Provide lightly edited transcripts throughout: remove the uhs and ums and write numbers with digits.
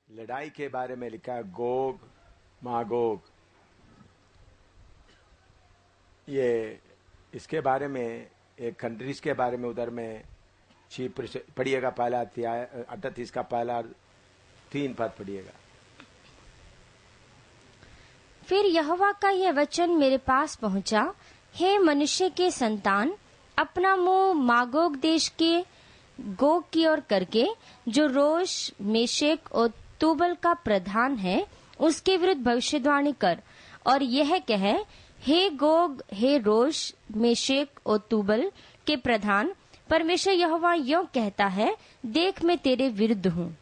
लड़ाई के बारे में लिखा है गोग मागोग। ये इसके बारे में एक कंट्रीज के बारे में उधर में पढ़िएगा। पहला अध्याय 38 का पहला 3 पद पढ़िएगा। फिर यहोवा का यह वचन मेरे पास पहुंचा, हे मनुष्य के संतान, अपना मुंह मागोग देश के गोग की ओर करके, जो रोश मेशेक और तूबल का प्रधान है, उसके विरुद्ध भविष्यवाणी कर और यह कहे, हे गोग, हे रोश मेशेक और तूबल के प्रधान, परमेश्वर यहोवा यों कहता है, देख मैं तेरे विरुद्ध हूँ।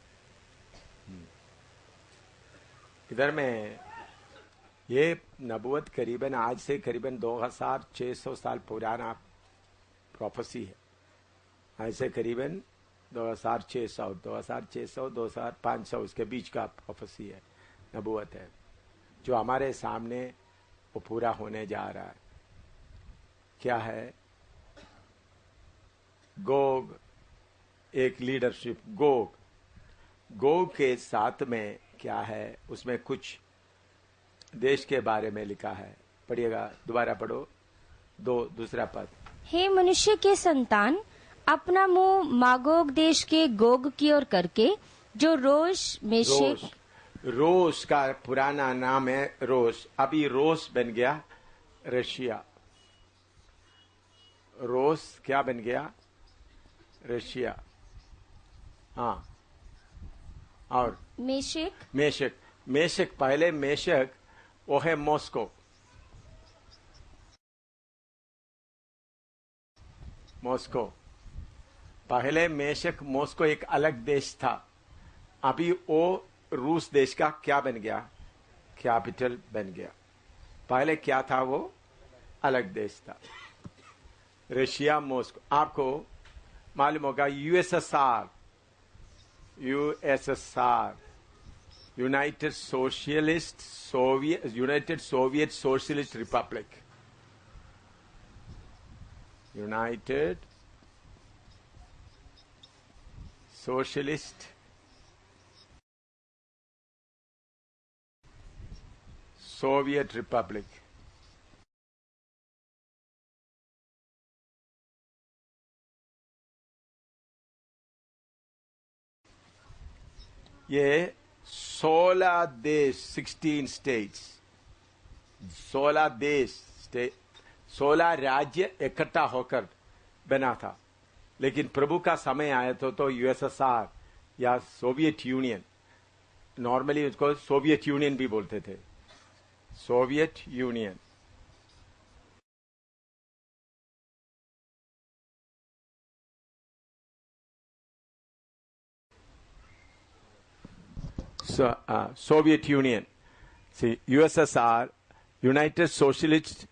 इधर में ये नबूवत करीबन आज से करीबन 2600 साल पुराना प्रोफेसी है। आज से करीबन 2600 उसके बीच का प्रोफेसी है, नबूवत है, जो हमारे सामने वो पूरा होने जा रहा है। क्या है? गोग एक लीडरशिप। गोग के साथ में क्या है? उसमें कुछ देश के बारे में लिखा है। पढ़िएगा, दोबारा पढ़ो। दूसरा पद। हे मनुष्य के संतान, अपना मुंह मागोग देश के गोग की ओर करके, जो रोश मेशेक। रोश का पुराना नाम है रोश, अभी रोश बन गया रशिया। रोश क्या बन गया? रशिया। हाँ, और मेशेक पहले मेशेक वो है मॉस्को। पहले मेशेक मॉस्को एक अलग देश था। अभी वो रूस देश का क्या बन गया? कैपिटल बन गया। पहले क्या था? वो अलग देश था। Russia, Moscow. आपको मालूम होगा USSR, United Soviet socialist Republic, United socialist Soviet Republic. ये 16 देश, 16 स्टेट्स, 16 राज्य इकट्ठा होकर बना था। लेकिन प्रभु का समय आया तो यूएसएसआर या सोवियत यूनियन, नॉर्मली उसको सोवियत यूनियन भी बोलते थे, सोवियत यूनियन। सोवियत यूनियन से USSR, United socialist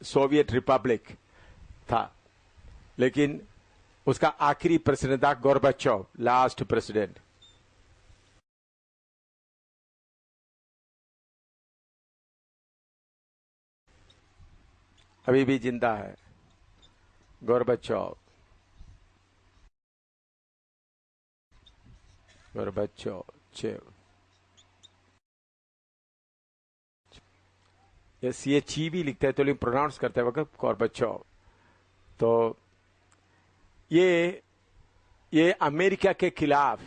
Soviet Republic था। लेकिन उसका आखिरी प्रेसिडेंट था गोर्बाचोव, लास्ट प्रेसिडेंट। अभी भी जिंदा है गोर्बाचोव। ये ची भी लिखते हैं तो लेकिन प्रोनाउंस करते वक्त गोर्बाचोव। तो ये अमेरिका के खिलाफ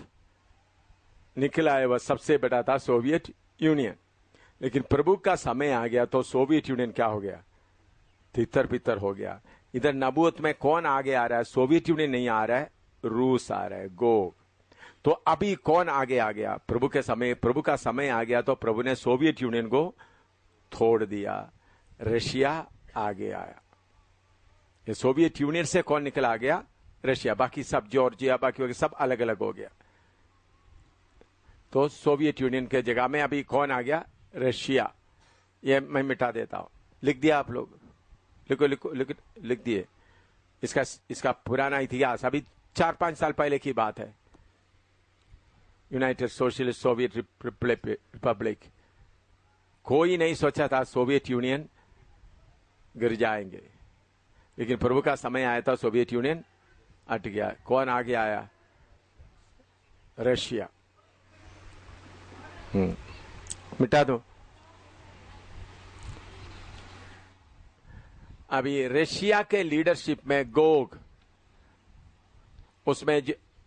निकला है, वह सबसे बड़ा था सोवियत यूनियन। लेकिन प्रभु का समय आ गया तो सोवियत यूनियन क्या हो गया? तितर बितर हो गया। इधर नबूवत में कौन आगे आ रहा है? सोवियत यूनियन नहीं आ रहा है, रूस आ रहा है, गोग। तो अभी कौन आगे आ गया? प्रभु का समय आ गया तो प्रभु ने सोवियत यूनियन को छोड़ दिया, रशिया आगे आया। ये सोवियत यूनियन से कौन निकल आ गया? रशिया। बाकी सब जॉर्जिया, बाकी सब अलग अलग हो गया। तो सोवियत यूनियन के जगह में अभी कौन आ गया? रशिया। ये मैं मिटा देता हूं। लिख दिया आप लोग? लिख दिए। इसका पुराना इतिहास अभी 4-5 साल पहले की बात है। United socialist Soviet Republic. कोई नहीं सोचा था सोवियत यूनियन गिर जाएंगे, लेकिन प्रभु का समय आया था, सोवियत यूनियन हट गया। कौन आगे आया? रशिया। मिटा दो। अभी रशिया के लीडरशिप में गोग, उसमें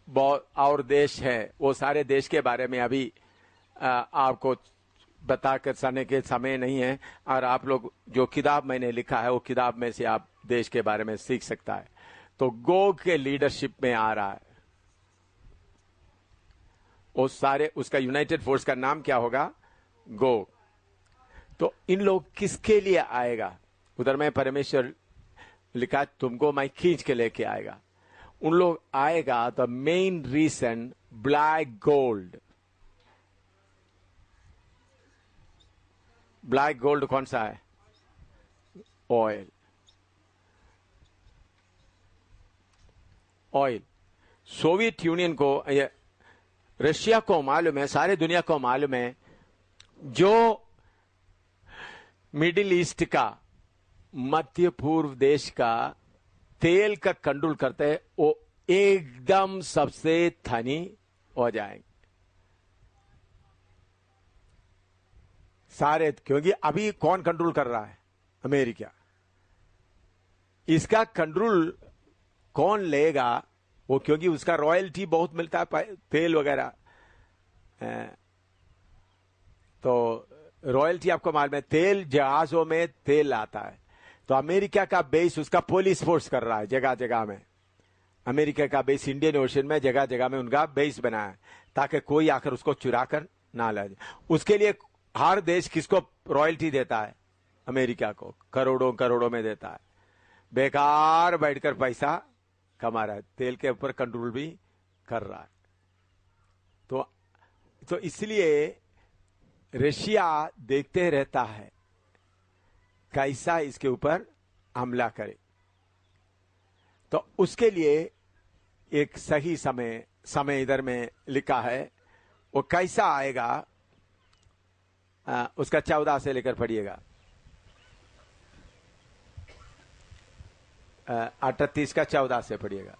बहुत और देश है, वो सारे देश के बारे में अभी आपको बता कर जाने के समय नहीं है, और आप लोग जो किताब मैंने लिखा है वो किताब में से आप देश के बारे में सीख सकता है। तो गोग के लीडरशिप में आ रहा है वो सारे, उसका यूनाइटेड फोर्स का नाम क्या होगा? गोग। तो इन लोग किसके लिए आएगा? उधर में परमेश्वर लिखा तुमको मैं खींच के लेके आएगा। उन लोग आएगा। The main reason black gold. Black gold कौन सा है? ऑयल। ऑयल सोवियत यूनियन को, रशिया को मालूम है, सारे दुनिया को मालूम है, जो मिडिल ईस्ट का, मध्य पूर्व देश का तेल का कंट्रोल करते हैं, वो एकदम सबसे धनी हो जाएंगे सारे। क्योंकि अभी कौन कंट्रोल कर रहा है? अमेरिका। इसका कंट्रोल कौन लेगा? वो, क्योंकि उसका रॉयल्टी बहुत मिलता है, तेल वगैरह। तो रॉयल्टी आपको मालूम है, तेल जहाजों में तेल आता है। तो अमेरिका का बेस उसका पुलिस फोर्स कर रहा है जगह जगह में। अमेरिका का बेस इंडियन ओशन में जगह जगह में उनका बेस बना है, ताकि कोई आकर उसको चुरा कर ना ले जाए। उसके लिए हर देश किसको रॉयल्टी देता है? अमेरिका को करोड़ों करोड़ों में देता है। बेकार बैठकर पैसा कमा रहा है, तेल के ऊपर कंट्रोल भी कर रहा है। तो इसलिए रशिया देखते रहता है कैसा इसके ऊपर हमला करे। तो उसके लिए एक सही समय इधर में लिखा है, वो कैसा आएगा उसका 14 से लेकर पढ़िएगा, 38 का 14 से पढ़िएगा।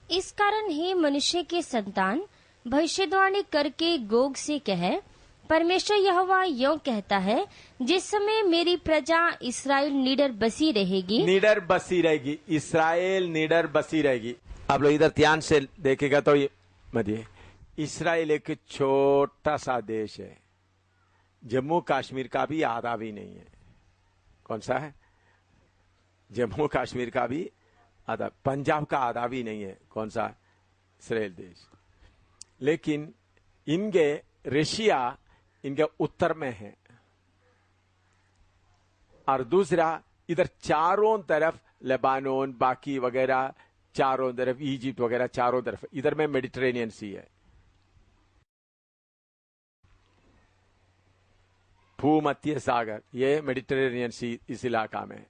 इस कारण हे मनुष्य के संतान, भविष्यवाणी करके गोग से कहे, परमेश्वर यहोवा यों कहता है, जिस समय मेरी प्रजा इस्राएल निडर बसी रहेगी, इस्राएल निडर बसी रहेगी। आप लोग इधर ध्यान से देखेगा तो ये इस्राएल एक छोटा सा देश है, जम्मू कश्मीर का भी आधा भी नहीं है। कौन सा है? जम्मू कश्मीर का भी आधा, पंजाब का आधा भी नहीं है। कौन सा? इस्राएल देश। लेकिन इनके रशिया इनके उत्तर में है, और दूसरा इधर चारों तरफ लेबानोन बाकी वगैरह, चारों तरफ इजिप्ट वगैरह, चारों तरफ इधर में मेडिटेरेनियन सी है, भूमध्य सागर, ये मेडिटेरेनियन सी इस इलाका में।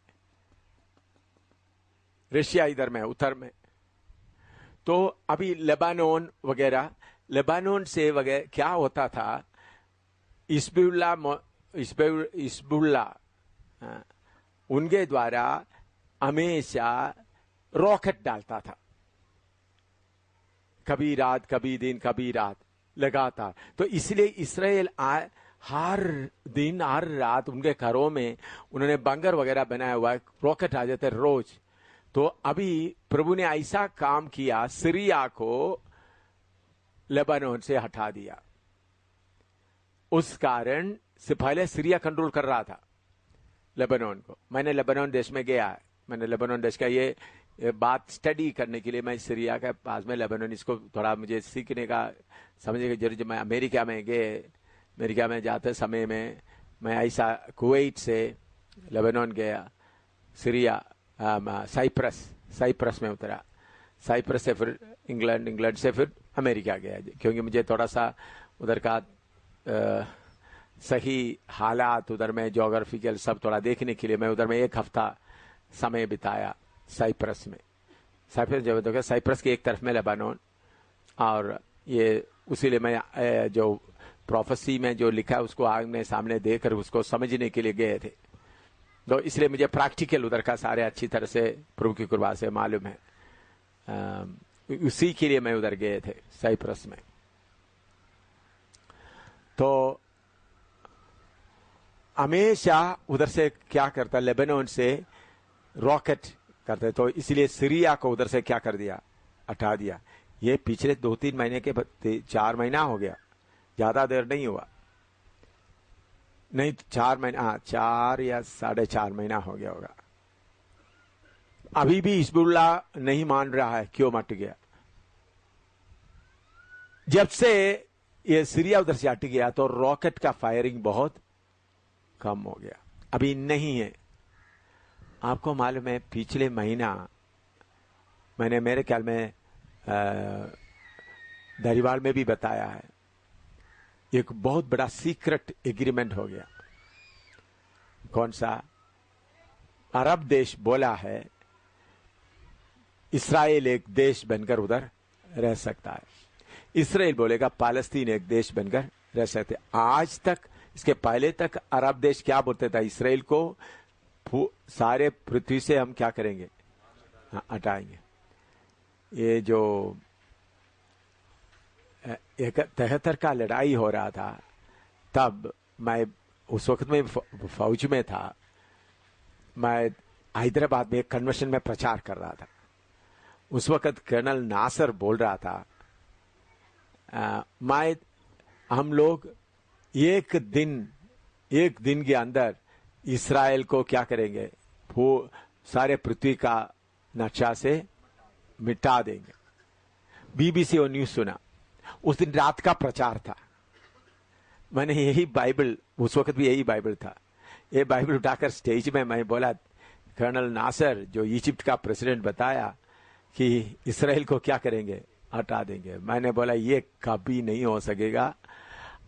रशिया इधर में उत्तर में। तो अभी लेबानोन वगैरह, लेबानोन से वगैरह क्या होता था, हिजबुल्लाह उनके द्वारा हमेशा रॉकेट डालता था, कभी रात कभी दिन कभी रात लगातार। तो इसलिए इस्राएल हर दिन हर रात उनके घरों में उन्होंने बंकर वगैरह बनाया हुआ है, रॉकेट आ जाते रोज। तो अभी प्रभु ने ऐसा काम किया, सीरिया को लेबानोन से हटा दिया। उस कारण से पहले सीरिया कंट्रोल कर रहा था लेबानोन को। मैंने लेबानोन देश में गया है, मैंने लेबानोन देश का ये बात स्टडी करने के लिए मैं सीरिया के पास में लेबानोन, इसको थोड़ा मुझे सीखने का समझने की जरूरत। मैं अमेरिका में गए, अमेरिका में जाते समय में मैं ऐसा कुवैत से लेबानोन गया, सीरिया, साइप्रस में उतरा, साइप्रस से फिर इंग्लैंड, इंग्लैंड से फिर अमेरिका गया, क्योंकि मुझे थोड़ा सा उधर का सही हालात उधर में ज्योग्राफिकल सब थोड़ा देखने के लिए मैं उधर में 1 हफ्ता समय बिताया साइप्रस में। साइप्रस जब देखा, साइप्रस की एक तरफ में लेबानोन, और ये उसीलिए मैं जो प्रोफेसी में जो लिखा है उसको आमने सामने देखकर उसको समझने के लिए गए थे। तो इसलिए मुझे प्रैक्टिकल उधर का सारे अच्छी तरह से प्रभु की कृपा से मालूम है। उसी के लिए मैं उधर गए थे साइप्रस में। तो हमेशा उधर से क्या करता, लेबनान से रॉकेट करते, तो इसलिए सीरिया को उधर से क्या कर दिया, हटा दिया। ये पिछले 2-3 महीने के 4 महीना हो गया, ज्यादा देर नहीं हुआ, नहीं 4 महीना, 4 या 4.5 महीना हो गया होगा। अभी भी हिजबुल्लाह नहीं मान रहा है क्यों मट गया। जब से ये सीरिया उधर से हट गया तो रॉकेट का फायरिंग बहुत कम हो गया, अभी नहीं है। आपको मालूम है पिछले महीना मैंने मेरे ख्याल में दरिवाल में भी बताया है, एक बहुत बड़ा सीक्रेट एग्रीमेंट हो गया। कौन सा? अरब देश बोला है इस्राएल एक देश बनकर उधर रह सकता है, इस्राएल बोलेगा पालस्तीन एक देश बनकर रह सकते। आज तक, इसके पहले तक अरब देश क्या बोलते था, इस्राएल को सारे पृथ्वी से हम क्या करेंगे, हटाएंगे। ये जो 73 का लड़ाई हो रहा था, तब मैं उस वक्त में फौज में था, मैं हैदराबाद में एक कन्वेंशन में प्रचार कर रहा था। उस वक्त कर्नल नासर बोल रहा था, हम लोग एक दिन के अंदर इस्राएल को क्या करेंगे, वो सारे पृथ्वी का नक्शा से मिटा देंगे। बीबीसी और न्यूज सुना, उस दिन रात का प्रचार था। मैंने यही बाइबल, उस वक्त भी यही बाइबल था, ये बाइबल उठाकर स्टेज में मैं बोला, कर्नल नासर जो इजिप्ट का प्रेसिडेंट बताया कि इस्राएल को क्या करेंगे, हटा देंगे। मैंने बोला ये कभी नहीं हो सकेगा,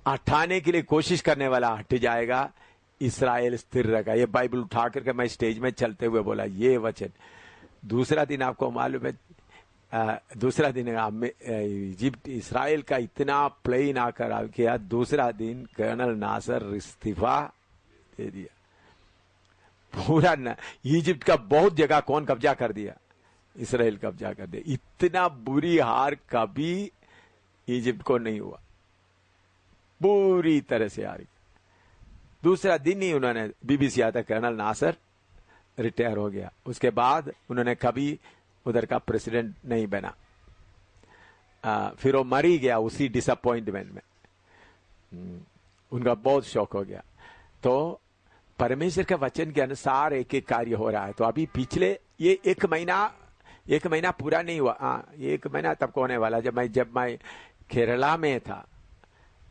हटाने के लिए कोशिश करने वाला हट जाएगा, इस्राएल स्थिर रहेगा। ये बाइबल उठा करके मैं स्टेज में चलते हुए बोला ये वचन। दूसरा दिन आपको मालूम है, दूसरा दिन इजिप्ट इस्राएल का इतना प्लेन आकर किया, दूसरा दिन कर्नल नासर इस्तीफा दे दिया। पूरा इजिप्ट का बहुत जगह कौन कब्जा कर दिया, इस्राएल कब्जा कर दिया। इतना बुरी हार कभी इजिप्ट को नहीं हुआ, बुरी तरह से हारी। दूसरा दिन ही उन्होंने, बीबीसी आता, कर्नल नासर रिटायर हो गया। उसके बाद उन्होंने कभी उधर का प्रेसिडेंट नहीं बना, फिर वो मर ही गया उसी डिसअपॉइंटमेंट में। उनका बहुत शौक हो गया। तो परमेश्वर के वचन के अनुसार एक एक कार्य हो रहा है। तो अभी पिछले ये एक महीना पूरा नहीं हुआ, एक महीना तब को होने वाला, जब मैं केरला में था,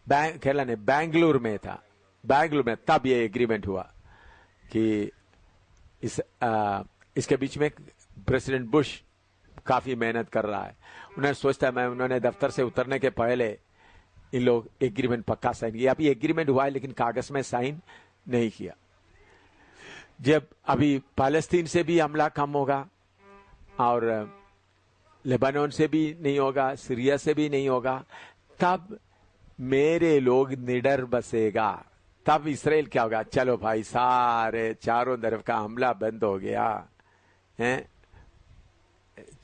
केरला ने बेंगलुरु में था, बेंगलुरु में तब ये एग्रीमेंट हुआ कि इसके बीच में प्रेसिडेंट बुश काफी मेहनत कर रहा है। उन्होंने सोचता है, उन्होंने दफ्तर से उतरने के पहले इन लोग एग्रीमेंट पक्का साइन किया। अभी एग्रीमेंट हुआ है लेकिन कागज में साइन नहीं किया। जब अभी पालस्तीन से भी हमला कम होगा और लेबनान से भी नहीं होगा, सीरिया से भी नहीं होगा, तब मेरे लोग निडर बसेगा। तब इस्राएल क्या होगा, चलो भाई सारे चारों तरफ का हमला बंद हो गया है,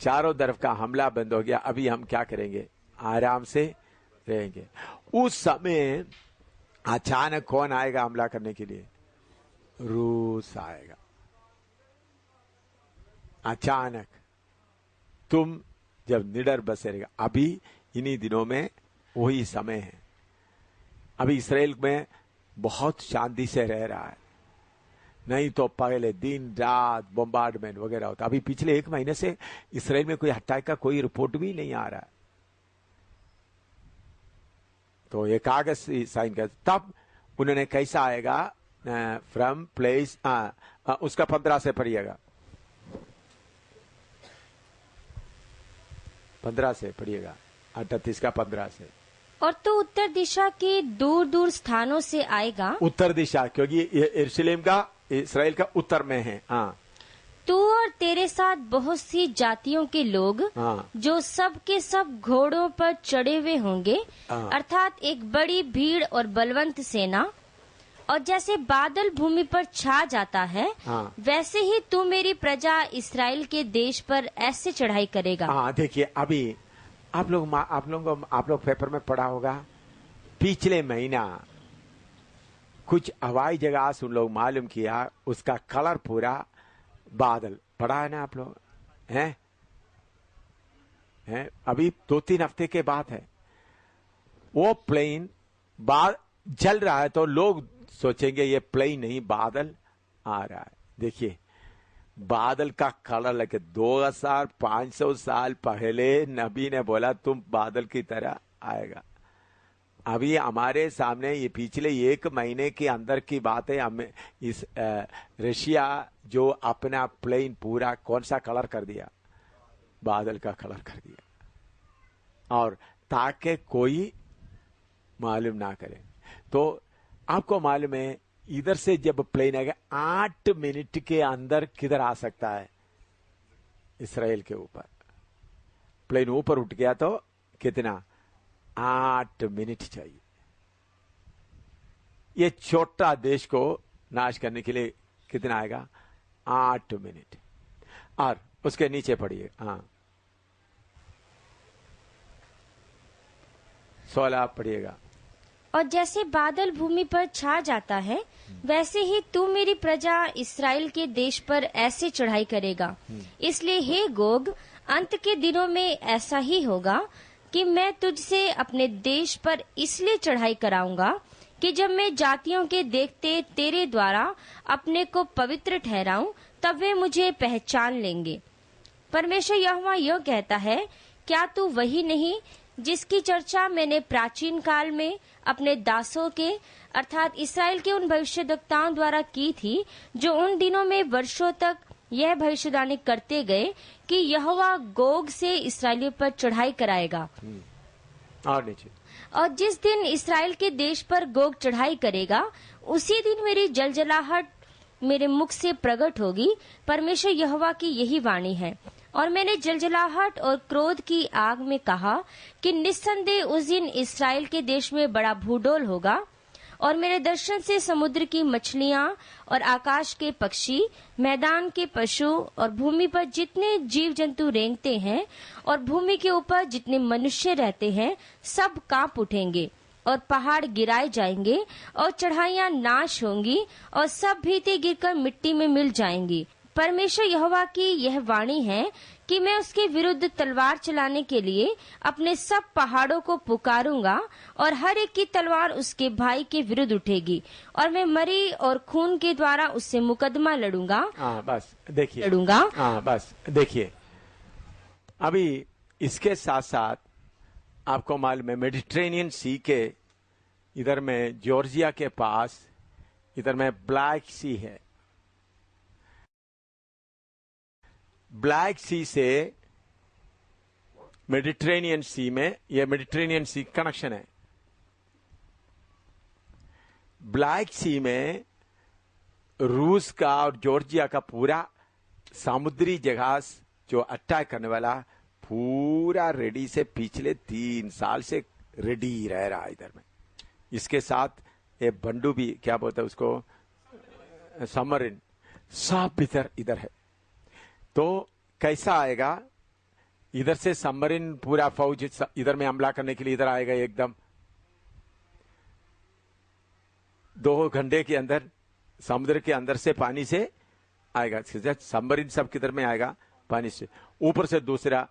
चारों तरफ का हमला बंद हो गया, अभी हम क्या करेंगे, आराम से रहेंगे। उस समय अचानक कौन आएगा हमला करने के लिए, रूस आएगा। अचानक तुम जब निडर बसे रहेगा, अभी इन्हीं दिनों में वही समय है। अभी इस्राएल में बहुत शांति से रह रहा है, नहीं तो पहले दिन रात बम्बार्डमेंट वगैरह होता। अभी पिछले एक महीने से इस्राएल में कोई अटैक का कोई रिपोर्ट भी नहीं आ रहा है। तो ये कागज साइन कर, तब उन्होंने कैसा आएगा, फ्रॉम प्लेस, उसका 15 से पढ़िएगा, 15 से पढ़िएगा, 38 का 15 से। और तो उत्तर दिशा के दूर दूर स्थानों से आएगा, उत्तर दिशा, क्योंकि यरूशलेम का, इस्राएल का उत्तर में है। हाँ, तू और तेरे साथ बहुत सी जातियों के लोग, हाँ, जो सब के सब घोड़ों पर चढ़े हुए होंगे, हाँ, अर्थात एक बड़ी भीड़ और बलवंत सेना। और जैसे बादल भूमि पर छा जाता है, हाँ, वैसे ही तू मेरी प्रजा इस्राएल के देश पर ऐसे चढ़ाई करेगा। हाँ, देखिए अभी आप लोग पेपर में पढ़ा होगा, पिछले महीना कुछ हवाई जहाज उन लोग मालूम किया, उसका कलर पूरा बादल पड़ा है ना आप लोग हैं? अभी 2-3 हफ्ते के बाद है। वो प्लेन जल रहा है तो लोग सोचेंगे ये प्लेन नहीं, बादल आ रहा है। देखिए बादल का कलर लगे। 2500 साल पहले नबी ने बोला तुम बादल की तरह आएगा। अभी हमारे सामने ये पिछले 1 महीने के अंदर की बात है। हमें इस रशिया जो अपना प्लेन पूरा कौन सा कलर कर दिया? बादल का कलर कर दिया, और ताकि कोई मालूम ना करे। तो आपको मालूम है इधर से जब प्लेन आएगा 8 मिनट के अंदर किधर आ सकता है? इसराइल के ऊपर। प्लेन ऊपर उठ गया तो कितना? 8 मिनट चाहिए। ये छोटा देश को नाश करने के लिए कितना आएगा? 8 मिनट। और उसके नीचे पढ़िए, हाँ 16 पढ़िएगा। और जैसे बादल भूमि पर छा जाता है, वैसे ही तू मेरी प्रजा इस्राएल के देश पर ऐसे चढ़ाई करेगा। इसलिए हे गोग, अंत के दिनों में ऐसा ही होगा कि मैं तुझसे अपने देश पर इसलिए चढ़ाई कराऊंगा कि जब मैं जातियों के देखते तेरे द्वारा अपने को पवित्र ठहराऊं, तब वे मुझे पहचान लेंगे। परमेश्वर यहोवा यह कहता है, क्या तू वही नहीं जिसकी चर्चा मैंने प्राचीन काल में अपने दासों के अर्थात इसराइल के उन भविष्यद्वक्ताओं द्वारा की थी, जो उन दिनों में वर्षों तक यह भविष्यवाणी करते गए कि यहोवा गोग से इसराइलियों पर चढ़ाई कराएगा। और नीचे, और जिस दिन इसराइल के देश पर गोग चढ़ाई करेगा, उसी दिन मेरी जलजलाहट मेरे मुख से प्रकट होगी। परमेश्वर यहोवा की यही वाणी है। और मैंने जलजलाहट और क्रोध की आग में कहा कि निस्संदेह उस दिन इसराइल के देश में बड़ा भूडोल होगा। और मेरे दर्शन से समुद्र की मछलियां और आकाश के पक्षी, मैदान के पशु और भूमि पर जितने जीव जंतु रेंगते हैं और भूमि के ऊपर जितने मनुष्य रहते हैं, सब कांप उठेंगे और पहाड़ गिराए जाएंगे और चढ़ाइयां नाश होंगी और सब भीति गिरकर मिट्टी में मिल जाएंगी। परमेश्वर यहोवा की यह वाणी है कि मैं उसके विरुद्ध तलवार चलाने के लिए अपने सब पहाड़ों को पुकारूंगा और हर एक की तलवार उसके भाई के विरुद्ध उठेगी और मैं मरी और खून के द्वारा उससे मुकदमा लड़ूंगा। बस देखिए, लड़ूंगा। बस देखिए, अभी इसके साथ साथ आपको मालूम है मेडिटेरेनियन सी के इधर में जॉर्जिया के पास इधर में ब्लैक सी है। ब्लैक सी से मेडिटेरेनियन सी में, यह मेडिटेरेनियन सी कनेक्शन है। ब्लैक सी में रूस का और जॉर्जिया का पूरा समुद्री जहाज जो अटैक करने वाला पूरा रेडी से पिछले 3 साल से रेडी रह रहा है इधर में। इसके साथ ये बंडू भी, क्या बोलते हैं उसको, सबमरीन, सब इधर है। तो कैसा आएगा? इधर से सबमरीन पूरा फौज इधर में हमला करने के लिए इधर आएगा। एकदम 2 घंटे के अंदर समुद्र के अंदर से पानी से आएगा। सबमरीन सब किधर में आएगा? पानी से। ऊपर से दूसरा,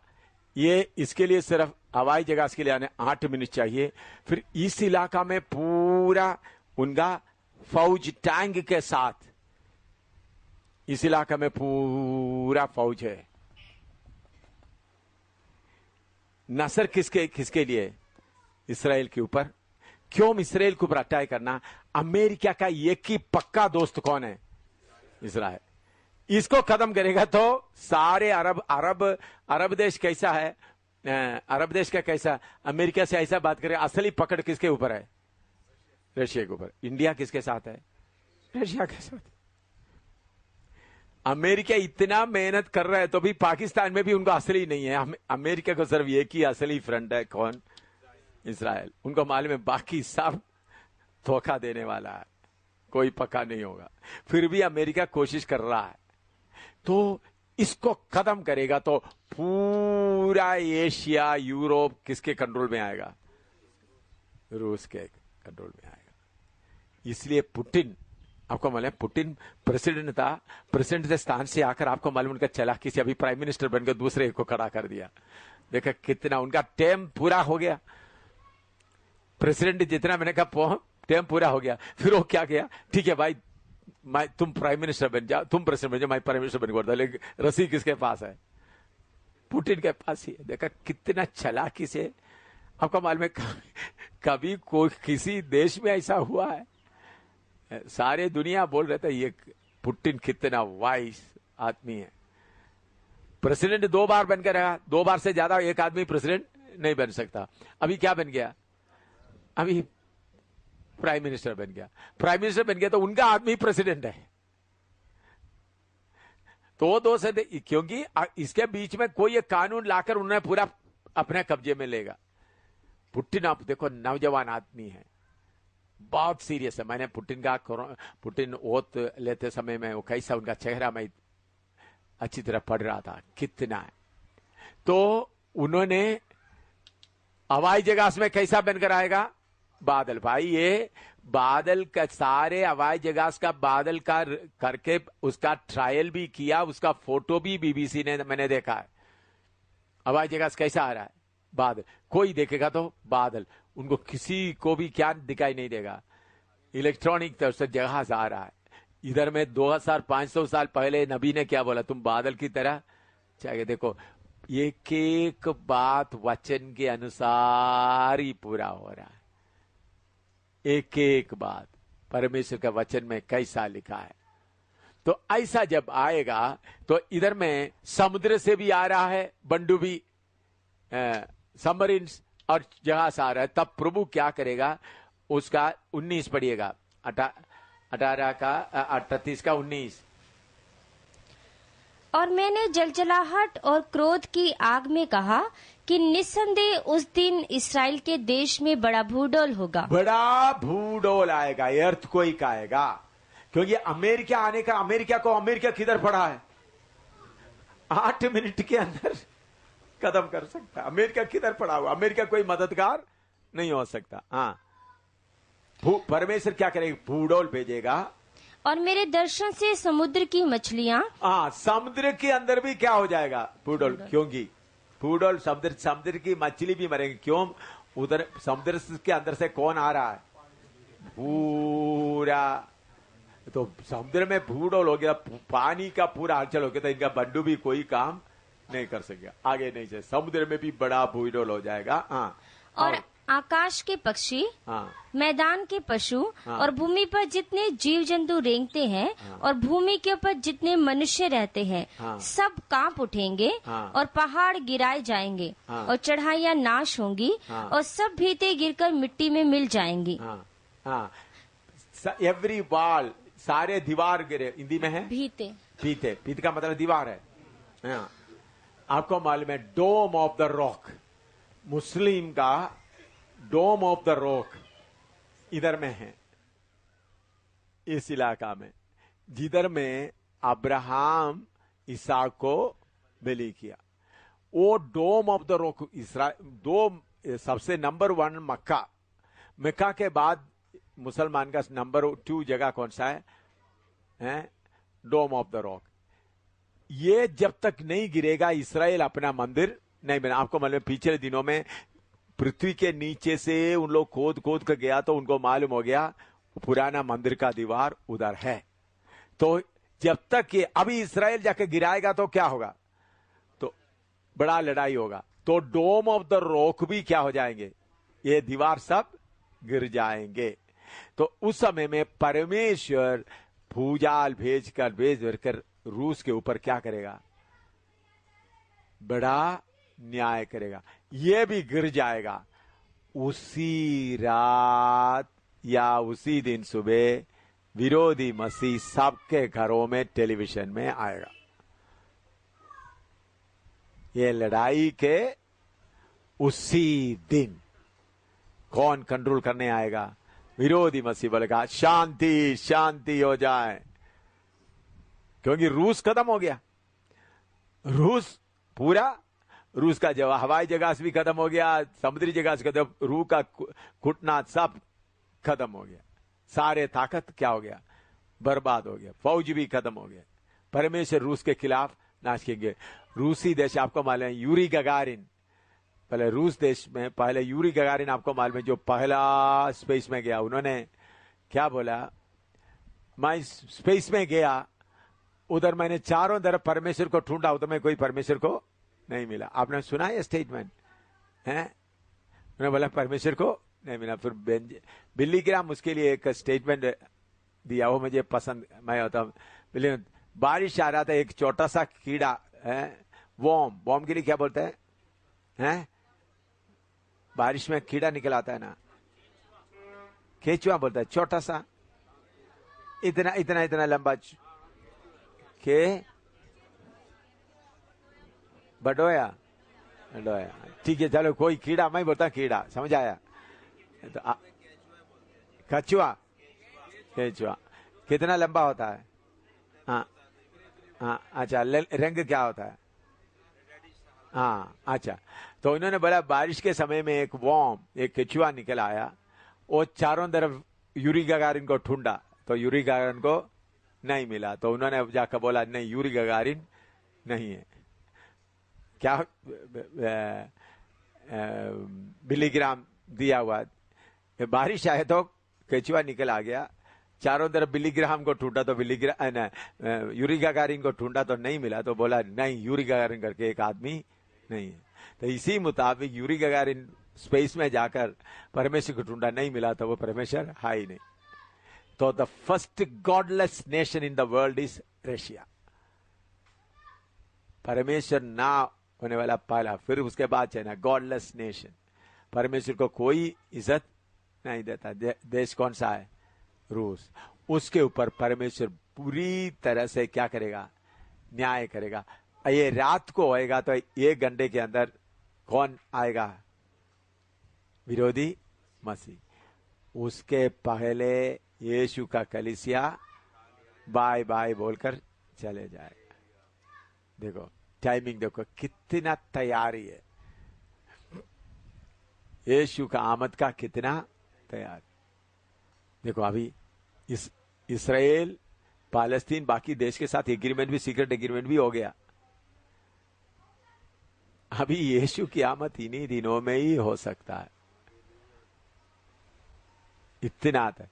ये इसके लिए सिर्फ हवाई जहाज के लिए आने 8 मिनट चाहिए। फिर इस इलाका में पूरा उनका फौज टैंक के साथ, इस इलाका में पूरा फौज है। नसर किसके लिए? इसराइल के ऊपर। क्यों इसराइल के ऊपर अटैक करना? अमेरिका का एक ही पक्का दोस्त कौन है? इसराइल। इसको खत्म करेगा तो सारे अरब देश कैसा है? अरब देश का कैसा? अमेरिका से ऐसा बात करें। असली पकड़ किसके ऊपर है? रशिया के ऊपर। इंडिया किसके साथ है? रशिया के साथ। अमेरिका इतना मेहनत कर रहा है तो भी पाकिस्तान में भी उनका असली नहीं है। अमेरिका को सिर्फ एक ही असली फ्रंट है, कौन? इसराइल। उनको मालूम है बाकी सब धोखा देने वाला है, कोई पक्का नहीं होगा। फिर भी अमेरिका कोशिश कर रहा है। तो इसको खत्म करेगा तो पूरा एशिया, यूरोप किसके कंट्रोल में आएगा? रूस के। कंट्रोल में आएगा। इसलिए पुतिन, आपको मालूम है पुतिन प्रेसिडेंट था, प्रेसिडेंट के स्थान से आकर आपको मालूम उनका चालाकी से अभी प्राइम मिनिस्टर बनकर दूसरे को खड़ा कर दिया। देखा कितना उनका टर्म पूरा हो गया, प्रेसिडेंट जितना मैंने कहा टर्म पूरा हो गया, फिर वो क्या किया, ठीक है भाई तुम प्राइम मिनिस्टर बन जाओ, तुम प्रेसिडेंट बन जाओ, मैं प्राइम मिनिस्टर बन गया। लेकिन रसी किसके पास है? पुतिन के पास ही है। देखा कितना चालाकी से। आपको मालूम है कभी कोई किसी देश में ऐसा हुआ है? सारे दुनिया बोल रहे थे ये पुतिन कितना वाइस आदमी है। प्रेसिडेंट 2 बार बनकर रहा, 2 बार से ज्यादा एक आदमी प्रेसिडेंट नहीं बन सकता। अभी क्या बन गया? अभी प्राइम मिनिस्टर बन गया। प्राइम मिनिस्टर बन गया तो उनका आदमी प्रेसिडेंट है। तो 2 से क्योंकि इसके बीच में कोई एक कानून लाकर उन्हें पूरा अपने कब्जे में लेगा। पुतिन आप देखो नौजवान आदमी है, बहुत सीरियस है। मैंने पुतिन ओत लेते समय में वो कैसा उनका चेहरा मैं अच्छी तरह पढ़ रहा था, कितना है। तो उन्होंने हवाई जहाज में कैसा बनकर आएगा? बादल। भाई ये बादल का सारे हवाई जहाज का बादल का करके उसका ट्रायल भी किया, उसका फोटो भी बीबीसी ने मैंने देखा है। हवाई जहाज कैसा आ रहा है? बादल। कोई देखेगा तो बादल, उनको किसी को भी क्या दिखाई नहीं देगा। इलेक्ट्रॉनिक तरफ से जहाज आ रहा है। इधर में 2500 साल पहले नबी ने क्या बोला? तुम बादल की तरह चाहिए। देखो एक एक बात वचन के अनुसार ही पूरा हो रहा है। एक एक बात परमेश्वर का वचन में कैसा लिखा है। तो ऐसा जब आएगा तो इधर में समुद्र से भी आ रहा है बंडुबी, सबमरीन्स और जहाज आ रहा है। तब प्रभु क्या करेगा? उसका 19 पढ़िएगा, 18 का 38 का 19। और मैंने जलजलाहट और क्रोध की आग में कहा कि निस्संदेह उस दिन इसराइल के देश में बड़ा भूडोल होगा। बड़ा भूडोल आएगा, अर्थक्वेक आएगा। क्योंकि अमेरिका आने का, अमेरिका किधर पड़ा है? 8 मिनट के अंदर कदम कर सकता। अमेरिका किधर पड़ा हुआ? अमेरिका कोई मददगार नहीं हो सकता। हाँ, परमेश्वर क्या करेगा? भूडोल भेजेगा। और मेरे दर्शन से समुद्र की मछलियां, हाँ, समुद्र के अंदर भी क्या हो जाएगा? भूडोल। क्योंकि भूडोल समुद्र की मछली भी मरेंगी। क्यों? उधर समुद्र के अंदर से कौन आ रहा है? पूरा। तो समुद्र में भूडोल हो गया, पानी का पूरा हलचल हो गया, तो इनका बंडू भी कोई काम नहीं कर सकेगा, आगे नहीं चले। समुद्र में भी बड़ा भूडोल हो जाएगा। हाँ, और आकाश के पक्षी, हाँ, मैदान के पशु, हाँ, और भूमि पर जितने जीव जंतु रेंगते हैं, हाँ, और भूमि के ऊपर जितने मनुष्य रहते हैं, हाँ, सब कांप उठेंगे, हाँ, और पहाड़ गिराए जाएंगे, हाँ, और चढ़ाइयाँ नाश होंगी, हाँ, और सब भीते गिरकर मिट्टी में मिल जाएंगी। हाँ, हाँ, एवरी वॉल, सारे दीवार गिरे। हिंदी में है भीते। भीते का मतलब दीवार है। हाँ, आपको मालूम है डोम ऑफ द रॉक, मुस्लिम का डोम ऑफ द रॉक इधर में है, इस इलाका में, जिधर में अब्राहम इसहाक को बलि किया। वो डोम ऑफ द रॉक दो सबसे नंबर 1 मक्का के बाद मुसलमान का नंबर 2 जगह कौन सा है? डोम ऑफ द रॉक। ये जब तक नहीं गिरेगा इस्राएल अपना मंदिर नहीं बना। आपको मालूम है पिछले दिनों में पृथ्वी के नीचे से उन लोग खोद कर गया तो उनको मालूम हो गया पुराना मंदिर का दीवार उधर है। तो जब तक ये अभी इस्राएल जाके गिराएगा तो क्या होगा? तो बड़ा लड़ाई होगा। तो डोम ऑफ द रॉक भी क्या हो जाएंगे? ये दीवार सब गिर जाएंगे। तो उस समय में परमेश्वर भूजाल भेज कर रूस के ऊपर क्या करेगा? बड़ा न्याय करेगा। ये भी गिर जाएगा। उसी रात या उसी दिन सुबह विरोधी मसीह सबके घरों में टेलीविजन में आएगा। ये लड़ाई के उसी दिन कौन कंट्रोल करने आएगा? विरोधी मसीह बोलेगा शांति शांति हो जाए, क्योंकि रूस खत्म हो गया। रूस का जब हवाई जहाज भी खत्म हो गया, समुद्री जहाज खत्म, रूस का घुटना सब खत्म हो गया, सारे ताकत क्या हो गया, बर्बाद हो गया, फौज भी खत्म हो गया। परमेश्वर रूस के खिलाफ नाश किए। रूसी देश आपको मालूम है, यूरी गगारिन, पहले रूस देश में पहले यूरी गगारिन आपको मालूम है, जो पहला स्पेस में गया, उन्होंने क्या बोला, मैं स्पेस में गया, उधर मैंने चारों तरफ परमेश्वर को ढूंढा, उधर में कोई परमेश्वर को नहीं मिला। आपने सुना है स्टेटमेंट है? उन्होंने बोला परमेश्वर को नहीं मिला। फिर बिल्ली ग्राम उसके लिए एक स्टेटमेंट दिया, वो मुझे पसंद, मैं होता हूं। बारिश आ रहा था, एक छोटा सा कीड़ा है, वॉर्म के लिए क्या बोलते हैं? बारिश में कीड़ा निकल आता है ना, केचुआ बोलता है, छोटा सा, इतना इतना इतना लंबा, के बडोया, ठीक है, चलो कोई कीड़ा, मैं बोलता कीड़ा, समझ आया? तो कछुआ, केचुआ कितना लंबा होता है? हाँ हाँ, अच्छा, रंग क्या होता है? हाँ, अच्छा। तो इन्होंने बोला बारिश के समय में एक वॉर्म, एक केचुआ निकल आया, वो चारों तरफ यूरी गगारिन को ढूंढा, तो यूरी गगारिन को नहीं मिला। तो उन्होंने जाकर बोला नहीं, यूरी गगारिन नहीं है। क्या बिलीग्राम दिया हुआ, बारिश आए तो केचुआ निकल आ गया, चारों तरफ बिलीग्राम को ढूंढा तो यूरी गगारिन को ढूंढा तो नहीं मिला, तो बोला नहीं, यूरी गगारिन करके एक आदमी नहीं है। तो इसी मुताबिक यूरी गगारिन स्पेस में जाकर परमेश्वर को ढूंढा, नहीं मिला, तो वो परमेश्वर है ही नहीं। तो the first godless nation in the world is Russia, परमेश्वर ना होने वाला पहला, फिर उसके बाद चाइना, गॉडलेस नेशन, परमेश्वर को कोई इज्जत नहीं देता। देश कौन सा है? रूस। उसके ऊपर परमेश्वर पूरी तरह से क्या करेगा? न्याय करेगा। ये रात को होएगा, तो 1 घंटे के अंदर कौन आएगा? विरोधी मसीह। उसके पहले यीशु का कलीसिया बाय बाय बोलकर चले जाएगा। देखो टाइमिंग, देखो कितना तैयारी है, यीशु का आमद का कितना तैयार। देखो अभी इसराइल, पालस्तीन, बाकी देश के साथ एग्रीमेंट भी, सीक्रेट एग्रीमेंट भी हो गया। अभी यीशु की आमद इन्हीं दिनों में ही हो सकता है, इतना आता है।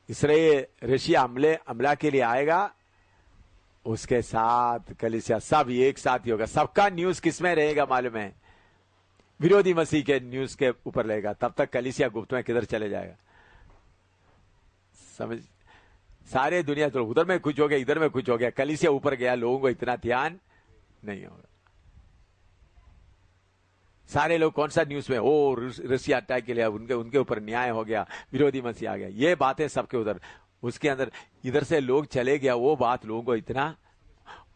इसराइल रशिया हमला के लिए आएगा, उसके साथ कलीसिया सब एक साथ ही होगा। सबका न्यूज किसमें रहेगा मालूम है? विरोधी मसीह के न्यूज के ऊपर रहेगा। तब तक कलीसिया गुप्त में किधर चले जाएगा? समझ, सारे दुनिया तो उधर में कुछ हो गया, इधर में कुछ हो गया, कलीसिया ऊपर गया, लोगों को इतना ध्यान नहीं होगा। सारे लोग कौन सा न्यूज में, ओ रशिया अटैक के लिए उनके ऊपर न्याय हो गया, विरोधी मसीह आ गया, ये बातें सबके उधर, उसके अंदर इधर से लोग चले गया, वो बात लोगों को इतना,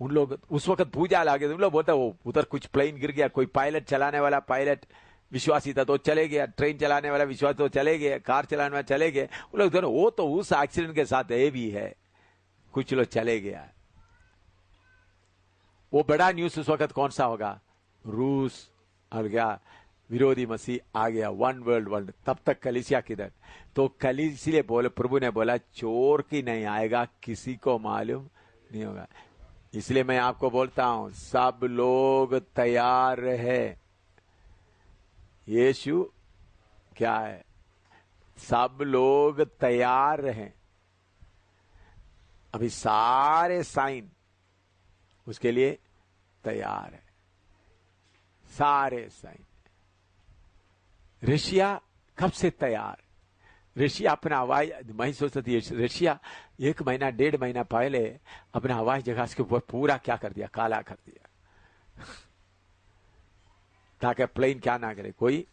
उन लोग उस वक्त पूजा लागे, उन लोग बोलते वो उधर कुछ प्लेन गिर गया, कोई पायलट चलाने वाला पायलट विश्वासी था तो चले गया, ट्रेन चलाने वाला विश्वासी तो चले गए, कार चलाने वाला चले गए, उन लोग वो तो उस एक्सीडेंट के साथ ये भी है, कुछ लोग चले गया। वो बड़ा न्यूज उस वक्त कौन सा होगा? रूस आ गया, विरोधी मसीह आ गया, वन वर्ल्ड। तब तक कलीसिया किधर? तो कलीसिया बोले, प्रभु ने बोला चोर की नहीं आएगा, किसी को मालूम नहीं होगा। इसलिए मैं आपको बोलता हूं, सब लोग तैयार रहे। यीशु क्या है? सब लोग तैयार रहे। अभी सारे साइन उसके लिए तैयार है, सारे साइन। रशिया कब से तैयार? रशिया अपना हवाई, मैं सोचता थी रशिया 1 महीना 1.5 महीना पहले अपना हवाई जहाज के ऊपर पूरा क्या कर दिया? काला कर दिया ताकि प्लेन क्या ना करे कोई।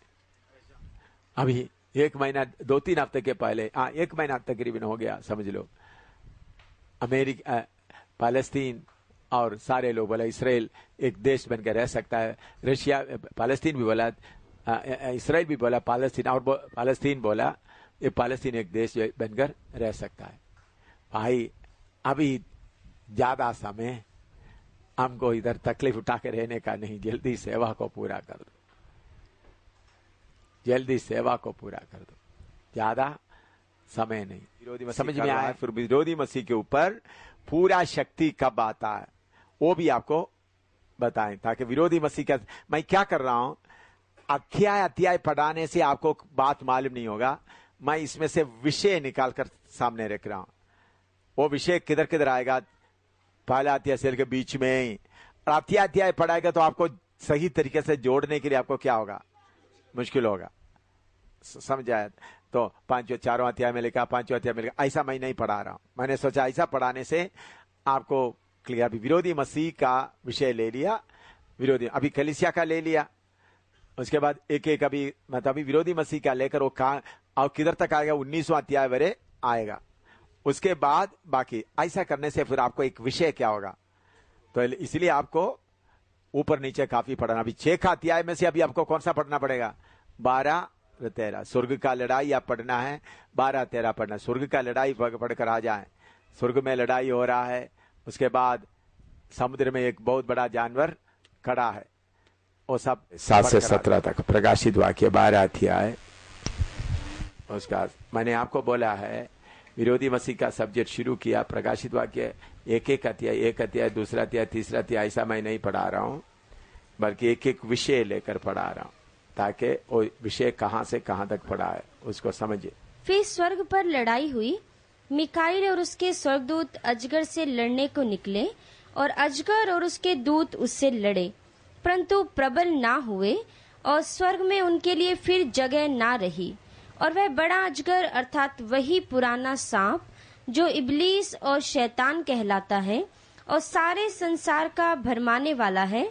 अभी 1 महीना 2-3 हफ्ते के पहले, 1 महीना तकरीबन हो गया समझ लो, अमेरिका, पालस्तीन और सारे लोग बोला इसराइल एक देश बनकर रह सकता है। रशिया, पालस्तीन भी बोला, इसराइल भी बोला पालस्तीन, और पालस्तीन बोला ये पालस्तीन एक देश बनकर रह सकता है। भाई अभी ज्यादा समय हमको इधर तकलीफ उठा के रहने का नहीं, जल्दी सेवा को पूरा कर दो, जल्दी सेवा को पूरा कर दो। ज्यादा समय नहीं। विरोधी मसीह समझ में आया? फिर विरोधी मसीह के ऊपर पूरा शक्ति कब आता है वो भी आपको बताएं, ताकि विरोधी मसीह का मैं क्या कर रहा हूं, अध्याय पढ़ाने से आपको बात मालूम नहीं होगा। मैं इसमें से विषय निकाल कर सामने रख रहा हूं। वो विषय किधर किधर आएगा, पहला अध्याय से के बीच में ही। और अध्याय पढ़ाएगा तो आपको सही तरीके से जोड़ने के लिए आपको क्या होगा, मुश्किल होगा। समझ आया? तो चारों अध्याय में लिखा, पांचों अध्याय में लिखा, ऐसा मैं नहीं पढ़ा रहा हूं। मैंने सोचा ऐसा पढ़ाने से आपको क्लियर। अभी विरोधी मसीह का विषय ले लिया, विरोधी अभी कलीसिया का ले लिया, उसके बाद एक एक अभी मतलब अभी विरोधी मसीह का लेकर वो कहां और किधर तक आएगा, 19वां अध्याय वरे आएगा। उसके बाद बाकी ऐसा करने से फिर आपको एक विषय क्या होगा, तो इसलिए आपको ऊपर नीचे काफी पढ़ना। अभी 6 का अध्याय में से अभी आपको कौन सा पढ़ना पड़ेगा, 12-13 स्वर्ग का लड़ाई आप पढ़ना है, 12-13 पढ़ना। स्वर्ग का लड़ाई पढ़कर आ जाए, स्वर्ग में लड़ाई हो रहा है। उसके बाद समुद्र में एक बहुत बड़ा जानवर खड़ा है, वो सब 7 से 17 तक प्रकाशित वाक्य 12 अध्याय। उसका मैंने आपको बोला है विरोधी मसीह का सब्जेक्ट शुरू किया, प्रकाशित वाक्य एक अध्याय, दूसरा अध्याय, तीसरा अध्याय, ऐसा मैं नहीं पढ़ा रहा हूं, बल्कि एक एक विषय लेकर पढ़ा रहा हूं, ताकि वो विषय कहां से कहां तक पढ़ा है उसको समझे। फिर स्वर्ग पर लड़ाई हुई। मिकाईल और उसके स्वर्गदूत अजगर से लड़ने को निकले और अजगर और उसके दूत उससे लड़े, परंतु प्रबल ना हुए और स्वर्ग में उनके लिए फिर जगह ना रही। और वह बड़ा अजगर अर्थात वही पुराना सांप जो इब्लीस और शैतान कहलाता है और सारे संसार का भरमाने वाला है,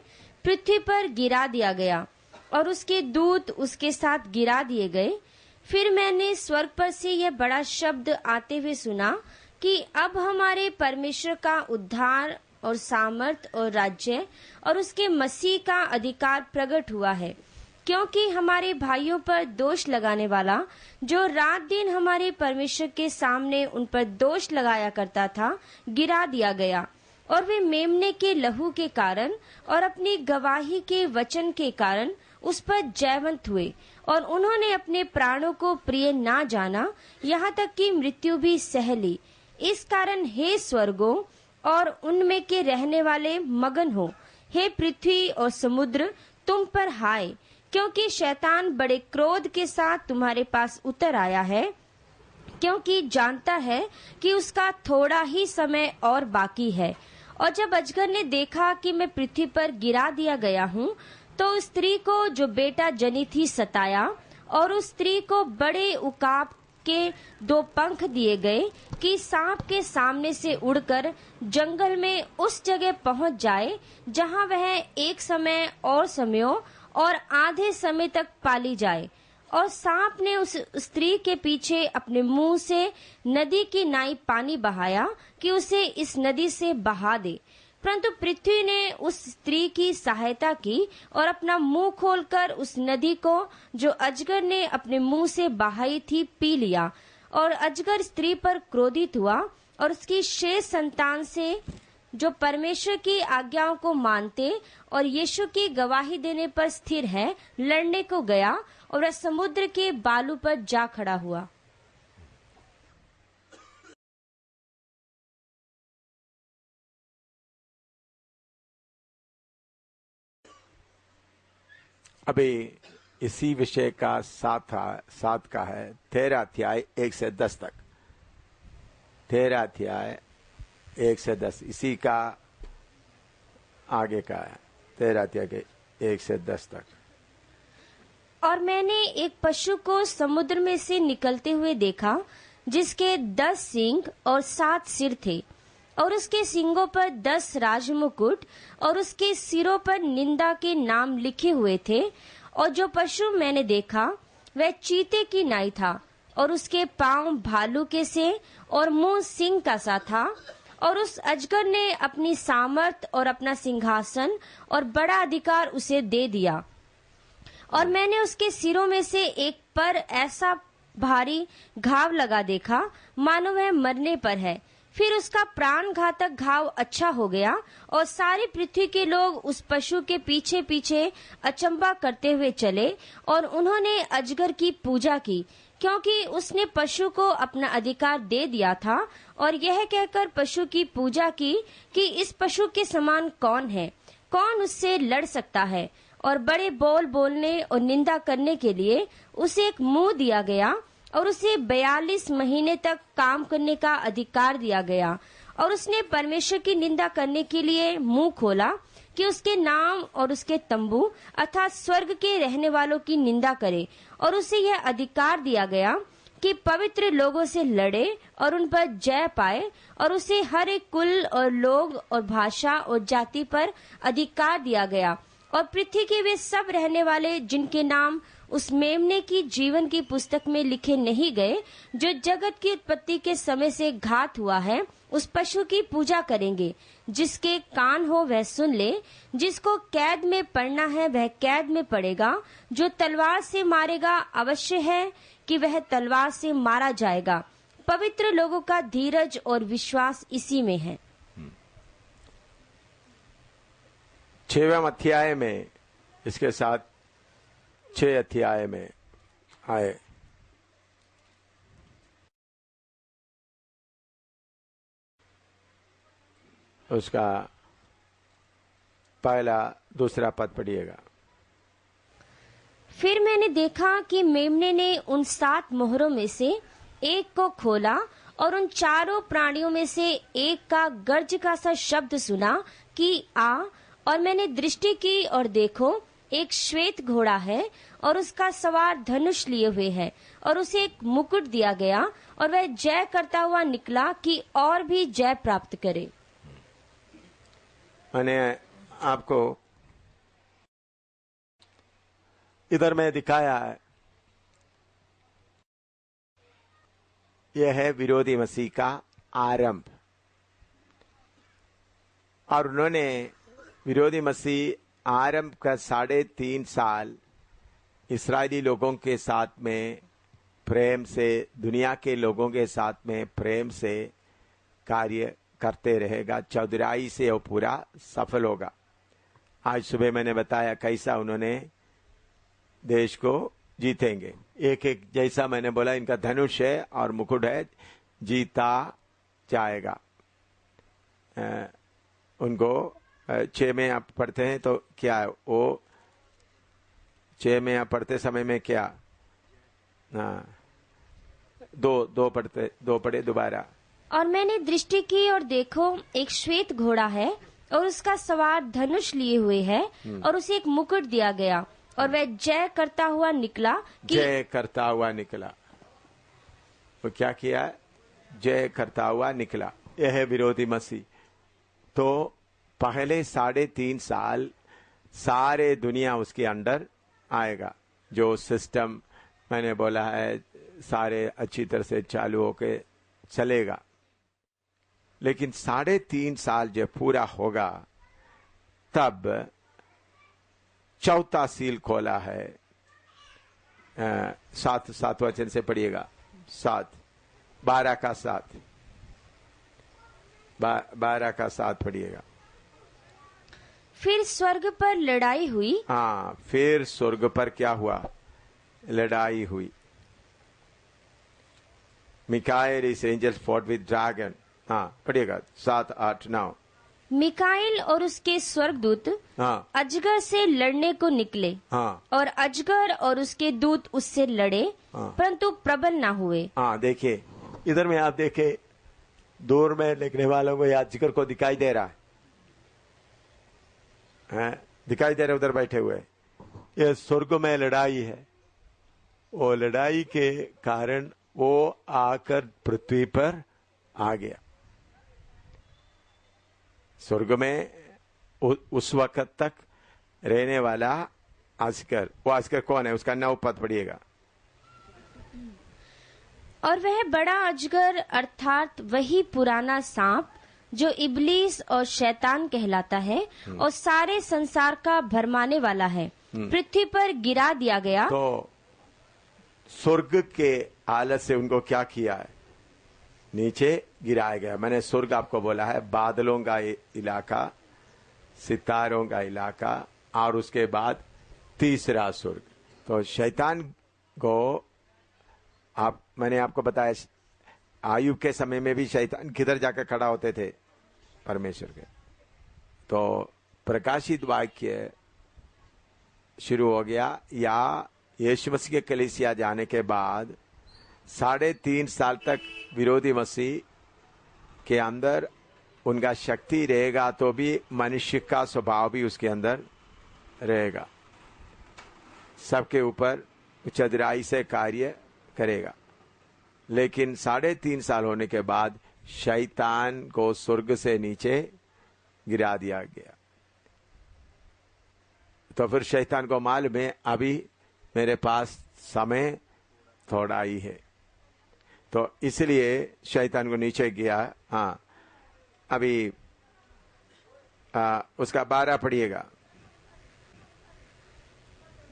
पृथ्वी पर गिरा दिया गया और उसके दूत उसके साथ गिरा दिए गए। फिर मैंने स्वर्ग पर से यह बड़ा शब्द आते हुए सुना कि अब हमारे परमेश्वर का उद्धार और सामर्थ और राज्य और उसके मसीह का अधिकार प्रकट हुआ है, क्योंकि हमारे भाइयों पर दोष लगाने वाला जो रात दिन हमारे परमेश्वर के सामने उन पर दोष लगाया करता था, गिरा दिया गया। और वे मेमने के लहू के कारण और अपनी गवाही के वचन के कारण उस पर जयवंत हुए और उन्होंने अपने प्राणों को प्रिय ना जाना, यहाँ तक कि मृत्यु भी सह ली। इस कारण हे स्वर्गों और उनमें के रहने वाले मगन हो, हे पृथ्वी और समुद्र तुम पर हाय, क्योंकि शैतान बड़े क्रोध के साथ तुम्हारे पास उतर आया है, क्योंकि जानता है कि उसका थोड़ा ही समय और बाकी है। और जब अजगर ने देखा कि मैं पृथ्वी पर गिरा दिया गया हूँ, तो उस स्त्री को जो बेटा जनी थी सताया, और उस स्त्री को बड़े उकाब के 2 पंख दिए गए कि सांप के सामने से उड़कर जंगल में उस जगह पहुंच जाए जहां वह एक समय और समयों और आधे समय तक पाली जाए। और सांप ने उस स्त्री के पीछे अपने मुंह से नदी की नाई पानी बहाया कि उसे इस नदी से बहा दे, परंतु पृथ्वी ने उस स्त्री की सहायता की और अपना मुंह खोलकर उस नदी को जो अजगर ने अपने मुंह से बहाई थी पी लिया। और अजगर स्त्री पर क्रोधित हुआ और उसकी शेष संतान से जो परमेश्वर की आज्ञाओं को मानते और यीशु की गवाही देने पर स्थिर है, लड़ने को गया और वह समुद्र के बालू पर जा खड़ा हुआ। अभी इसी विषय का 7 का है 13 अध्याय 1 से 10 तक। 13 अध्याय 1 से 10 इसी का आगे का है, 13 अध्याय के 1 से 10 तक। और मैंने एक पशु को समुद्र में से निकलते हुए देखा, जिसके 10 सींग और 7 सिर थे, और उसके सींगों पर 10 राजमुकुट और उसके सिरों पर निंदा के नाम लिखे हुए थे। और जो पशु मैंने देखा वह चीते की नाई था, और उसके पांव भालू के से और मुंह सिंह का सा था। और उस अजगर ने अपनी सामर्थ और अपना सिंहासन और बड़ा अधिकार उसे दे दिया। और मैंने उसके सिरों में से एक पर ऐसा भारी घाव लगा देखा, मानो वह मरने पर है। फिर उसका प्राण घातक घाव अच्छा हो गया और सारी पृथ्वी के लोग उस पशु के पीछे पीछे अचंभा करते हुए चले और उन्होंने अजगर की पूजा की, क्योंकि उसने पशु को अपना अधिकार दे दिया था, और यह कहकर पशु की पूजा की कि इस पशु के समान कौन है, कौन उससे लड़ सकता है। और बड़े बोल बोलने और निंदा करने के लिए उसे एक मुंह दिया गया और उसे 42 महीने तक काम करने का अधिकार दिया गया। और उसने परमेश्वर की निंदा करने के लिए मुंह खोला कि उसके नाम और उसके तंबू अर्थात स्वर्ग के रहने वालों की निंदा करे। और उसे यह अधिकार दिया गया कि पवित्र लोगों से लड़े और उन पर जय पाए। और उसे हर एक कुल और लोग और भाषा और जाति पर अधिकार दिया गया। और पृथ्वी के वे सब रहने वाले जिनके नाम उस मेमने की जीवन की पुस्तक में लिखे नहीं गए, जो जगत की उत्पत्ति के समय से घात हुआ है, उस पशु की पूजा करेंगे। जिसके कान हो वह सुन ले, जिसको कैद में पड़ना है वह कैद में पड़ेगा, जो तलवार से मारेगा अवश्य है कि वह तलवार से मारा जाएगा। पवित्र लोगों का धीरज और विश्वास इसी में है। 6वें अध्याय में इसके साथ 6 अध्याय में आए। उसका पहला दूसरा पद पढ़िएगा। फिर मैंने देखा कि मेमने ने उन 7 मोहरों में से एक को खोला और उन चारों प्राणियों में से एक का गर्ज का सा शब्द सुना कि आ। और मैंने दृष्टि की और देखो एक श्वेत घोड़ा है और उसका सवार धनुष लिए हुए है और उसे एक मुकुट दिया गया और वह जय करता हुआ निकला कि और भी जय प्राप्त करे। मैंने आपको इधर में दिखाया है, यह है विरोधी मसीह का आरंभ। और उन्होंने विरोधी मसीह आरंभ का 3.5 साल इस्राएली लोगों के साथ में प्रेम से, दुनिया के लोगों के साथ में प्रेम से कार्य करते रहेगा। चौधराई से वो पूरा सफल होगा। आज सुबह मैंने बताया कैसा उन्होंने देश को जीतेंगे। एक एक जैसा मैंने बोला, इनका धनुष है और मुकुट है, जीता जाएगा। उनको 6 में आप पढ़ते हैं तो क्या है वो, 6 में आप पढ़ते समय में क्या, दो पढ़े दोबारा। और मैंने दृष्टि की और देखो एक श्वेत घोड़ा है और उसका सवार धनुष लिए हुए है और उसे एक मुकुट दिया गया और वह जय करता हुआ निकला जय करता हुआ निकला। वो क्या किया? जय करता हुआ निकला। यह है विरोधी मसीह। तो पहले 3.5 साल सारे दुनिया उसके अंडर आएगा। जो सिस्टम मैंने बोला है सारे अच्छी तरह से चालू होके चलेगा। लेकिन 3.5 साल जब पूरा होगा तब चौथा सील खोला है। 7 वचन से पढ़िएगा। 12 का 7 12 का 7 पढ़िएगा। फिर स्वर्ग पर लड़ाई हुई। हाँ, फिर स्वर्ग पर क्या हुआ? लड़ाई हुई। मिकाएल इस एंजल्स फॉट विद ड्रैगन। हाँ पढ़िएगा 7, 8, 9। मिकाएल और उसके स्वर्गदूत अजगर से लड़ने को निकले। और अजगर और उसके दूत उससे लड़े परंतु प्रबल ना हुए। देखिए इधर में आप देखे दूर में लिखने वालों को अजगर को दिखाई दे रहा है, दिखाई दे रहे उधर बैठे हुए। ये स्वर्ग में लड़ाई है। वो लड़ाई के कारण वो आकर पृथ्वी पर आ गया। स्वर्ग में उस वक्त तक रहने वाला अजगर, वो अजगर कौन है? उसका 9 पद पढ़िएगा। और वह बड़ा अजगर अर्थात वही पुराना सांप जो इब्लीस और शैतान कहलाता है और सारे संसार का भरमाने वाला है, पृथ्वी पर गिरा दिया गया। तो स्वर्ग के हालत से उनको क्या किया है? नीचे गिराया गया। मैंने स्वर्ग आपको बोला है बादलों का इलाका, सितारों का इलाका, और उसके बाद तीसरा स्वर्ग। तो शैतान को मैंने आपको बताया आयुब के समय में भी शैतान किधर जाकर खड़ा होते थे? परमेश्वर के। तो प्रकाशित वाक्य शुरू हो गया, या यीशु मसीह के कलीसिया जाने के बाद 3.5 साल तक विरोधी मसीह के अंदर उनका शक्ति रहेगा, तो भी मनुष्य का स्वभाव भी उसके अंदर रहेगा, सबके ऊपर चतुराई से कार्य करेगा। लेकिन 3.5 साल होने के बाद शैतान को स्वर्ग से नीचे गिरा दिया गया। तो फिर शैतान को मालूम है अभी मेरे पास समय थोड़ा ही है, तो इसलिए शैतान को नीचे गया। हाँ, अभी उसका 12 पढ़िएगा।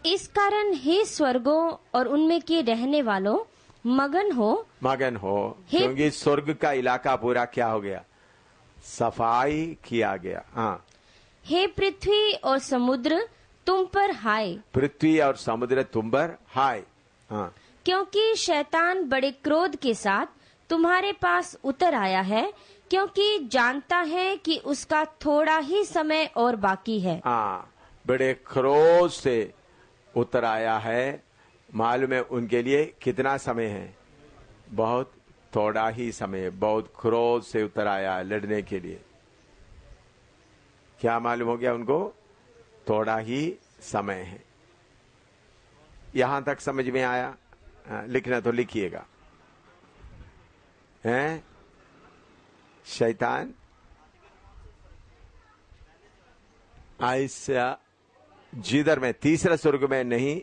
इस कारण हे स्वर्गों और उनमें के रहने वालों मगन हो, क्योंकि स्वर्ग का इलाका पूरा क्या हो गया? सफाई किया गया। हाँ, हे पृथ्वी और समुद्र तुम पर हाय, पृथ्वी और समुद्र तुम पर हाय। हाँ, क्योंकि शैतान बड़े क्रोध के साथ तुम्हारे पास उतर आया है, क्योंकि जानता है कि उसका थोड़ा ही समय और बाकी है। हाँ, बड़े क्रोध से उतर आया है। मालूम है उनके लिए कितना समय है? बहुत थोड़ा ही समय। बहुत क्रोध से उतर आया है लड़ने के लिए। क्या मालूम हो गया उनको? थोड़ा ही समय है। यहां तक समझ में आया? लिखना तो लिखिएगा। हैं? शैतान ऐसा जिधर में तीसरा स्वर्ग में नहीं,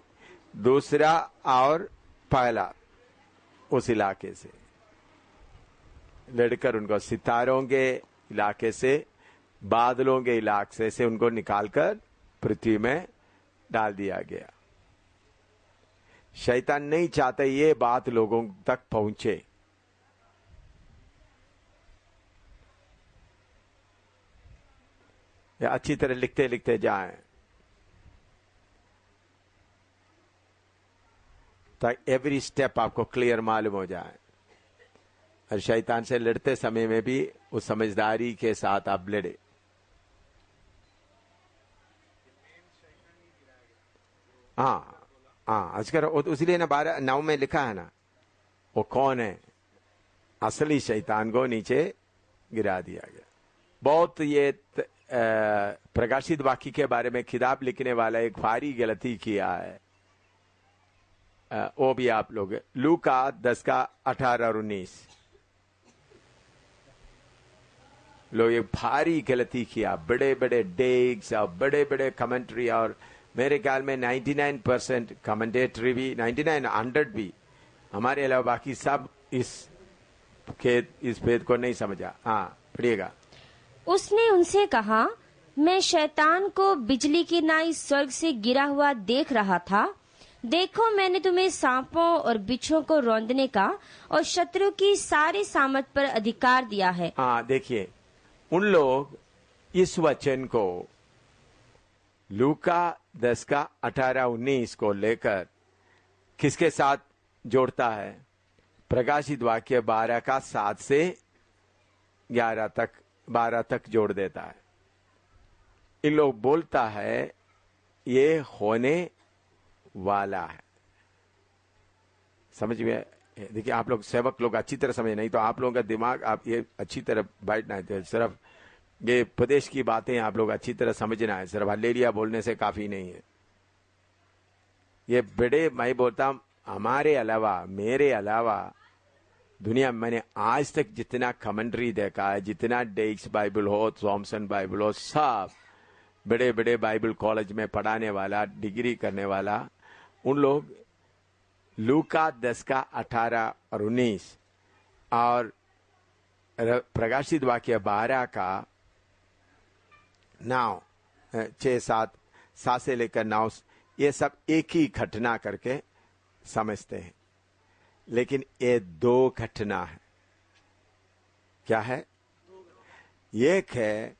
दूसरा और पहला उस इलाके से लड़कर उनको सितारों के इलाके से, बादलों के इलाके से उनको निकालकर पृथ्वी में डाल दिया गया। शैतान नहीं चाहता ये बात लोगों तक पहुंचे। अच्छी तरह लिखते लिखते जाएं ताकि एवरी स्टेप आपको क्लियर मालूम हो जाए। और शैतान से लड़ते समय में भी उस समझदारी के साथ आप लड़े। हाँ, आजकल इसलिए ना 12-9 में लिखा है ना, वो कौन है? असली शैतान को नीचे गिरा दिया गया। बहुत ये प्रकाशित वाक्य के बारे में किताब लिखने वाला एक भारी गलती किया है। वो भी आप लोग लूका 10 का 18 और 19 लोग एक भारी गलती किया। बड़े बड़े डेग्स और बड़े बड़े कमेंट्री, और मेरे ख्याल में 99% कमेंटेटरी भी, 99-100 भी, हमारे अलावा बाकी सब इस भेद को नहीं समझा। हाँ, पढ़िएगा। उसने उनसे कहा, मैं शैतान को बिजली की नाई स्वर्ग से गिरा हुआ देख रहा था। देखो, मैंने तुम्हें सांपों और बिच्छों को रौंदने का और शत्रु की सारी सामर्थ पर अधिकार दिया है। हाँ, देखिए, उन लोग इस वचन को लूका 10 का 18-19 को लेकर किसके साथ जोड़ता है? प्रकाशित वाक्य 12 का 7 से 12 तक जोड़ देता है। इन लोग बोलता है ये होने वाला है। समझ में? देखिए, आप लोग सेवक लोग अच्छी तरह समझे, नहीं तो आप लोगों का दिमाग आप ये अच्छी तरह बैठना है। सिर्फ ये प्रदेश की बातें आप लोग अच्छी तरह समझना है। सिर्फ हालेलुया बोलने से काफी नहीं है। ये बड़े, मैं बोलता हूं, हमारे अलावा, मेरे अलावा दुनिया में मैंने आज तक जितना कमेंट्री देखा है, जितना डेक्स बाइबल हो, थॉमसन बाइबल हो, सब बड़े बड़े बाइबल कॉलेज में पढ़ाने वाला, डिग्री करने वाला, उन लोग लूका 10 का 18 और 19 और प्रकाशित वाक्य 12 का 9, 6-7 से लेकर 9, ये सब एक ही घटना करके समझते हैं। लेकिन ये 2 घटना है। क्या है? एक है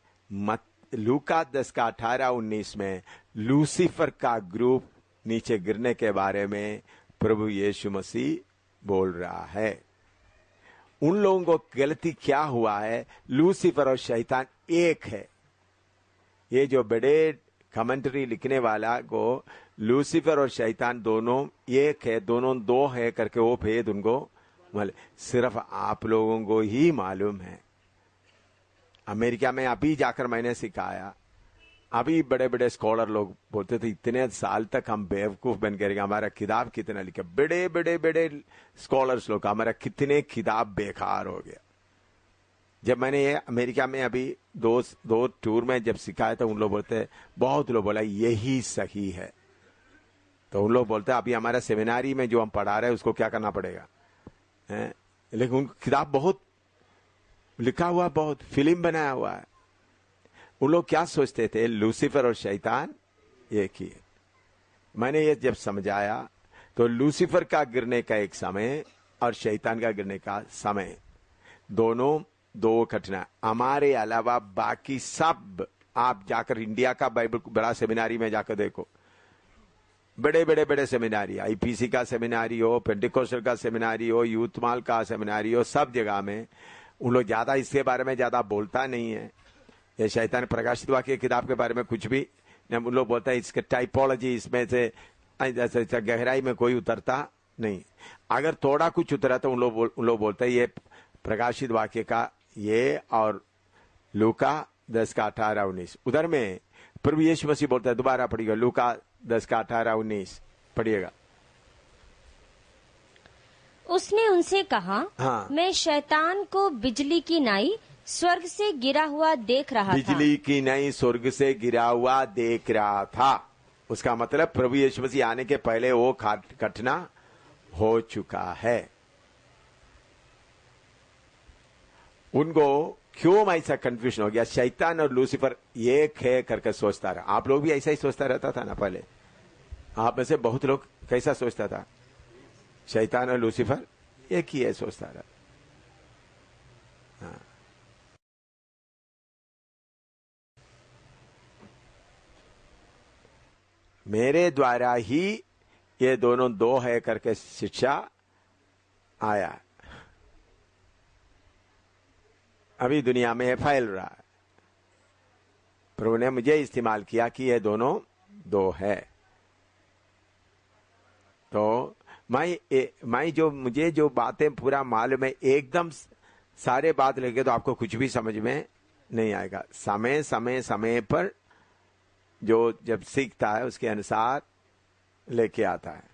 लूका 10 का 18-19 में लूसीफर का ग्रुप नीचे गिरने के बारे में प्रभु यीशु मसीह बोल रहा है। उन लोगों को गलती क्या हुआ है? लूसीफर और शैतान एक है। ये जो बड़े कमेंट्री लिखने वाला को लूसीफर और शैतान दोनों एक है, दोनों दो है करके वो भेद उनको सिर्फ आप लोगों को ही मालूम है। अमेरिका में अभी जाकर मैंने सिखाया, अभी बड़े बड़े स्कॉलर लोग बोलते थे इतने साल तक हम बेवकूफ बन के रहेंगे, हमारा किताब कितना लिखा। बड़े बड़े बड़े स्कॉलर्स लोग, हमारा कितने किताब बेकार हो गया। जब मैंने ये अमेरिका में अभी दो टूर में जब सिखाया था, उन लोग बोलते, बहुत लोग बोला यही सही है। तो उन लोग बोलते अभी हमारा सेमिनारी में जो हम पढ़ा रहे हैं उसको क्या करना पड़ेगा है? लेकिन उन किताब बहुत लिखा हुआ, बहुत फिल्म बनाया हुआ है। उन लोग क्या सोचते थे? लूसीफर और शैतान एक ही है। मैंने ये जब समझाया तो लूसीफर का गिरने का एक समय और शैतान का गिरने का समय, दोनों दो घटना। हमारे अलावा बाकी सब, आप जाकर इंडिया का बाइबल बड़ा सेमिनारी में जाकर देखो, बड़े बड़े बड़े सेमिनारी, आईपीसी का सेमिनारी हो, पेंटिकोस्टल का सेमिनारी हो, यूथ माल का सेमिनारी हो, सब जगह में उन लोग ज्यादा इसके बारे में ज्यादा बोलता नहीं है। ये शैतान प्रकाशित वाक्य किताब के बारे में कुछ भी उन लोग बोलता है, इसके टाइपोलॉजी इसमें से गहराई में कोई उतरता नहीं। अगर थोड़ा कुछ उतरा तो उन लोग बोलते हैं ये प्रकाशित वाक्य का ये और लूका 10 का 18-19 उधर में प्रभु यीशु मसीह बोलता है। दोबारा पढ़िएगा, लूका 10 का 18-19 पढ़िएगा। उसने उनसे कहा, हाँ। मैं शैतान को बिजली की नाई स्वर्ग से गिरा हुआ देख रहा था। बिजली की नाई स्वर्ग से गिरा हुआ देख रहा था। उसका मतलब प्रभु यीशु मसीह आने के पहले वो घटना हो चुका है। उनको क्यों ऐसा कंफ्यूजन हो गया? शैतान और लूसीफर एक है करके सोचता रहा। आप लोग भी ऐसा ही सोचता रहता था ना पहले? आप में से बहुत लोग कैसा सोचता था? शैतान और लूसीफर एक ही है सोचता रहा। हाँ। मेरे द्वारा ही ये दोनों दो है करके शिक्षा आया, अभी दुनिया में फैल रहा है। प्रभु ने मुझे इस्तेमाल किया कि ये दोनों दो है। तो मैं जो मुझे जो बातें पूरा मालूम है, एकदम सारे बात लेके तो आपको कुछ भी समझ में नहीं आएगा। समय समय समय पर जो जब सीखता है उसके अनुसार लेके आता है।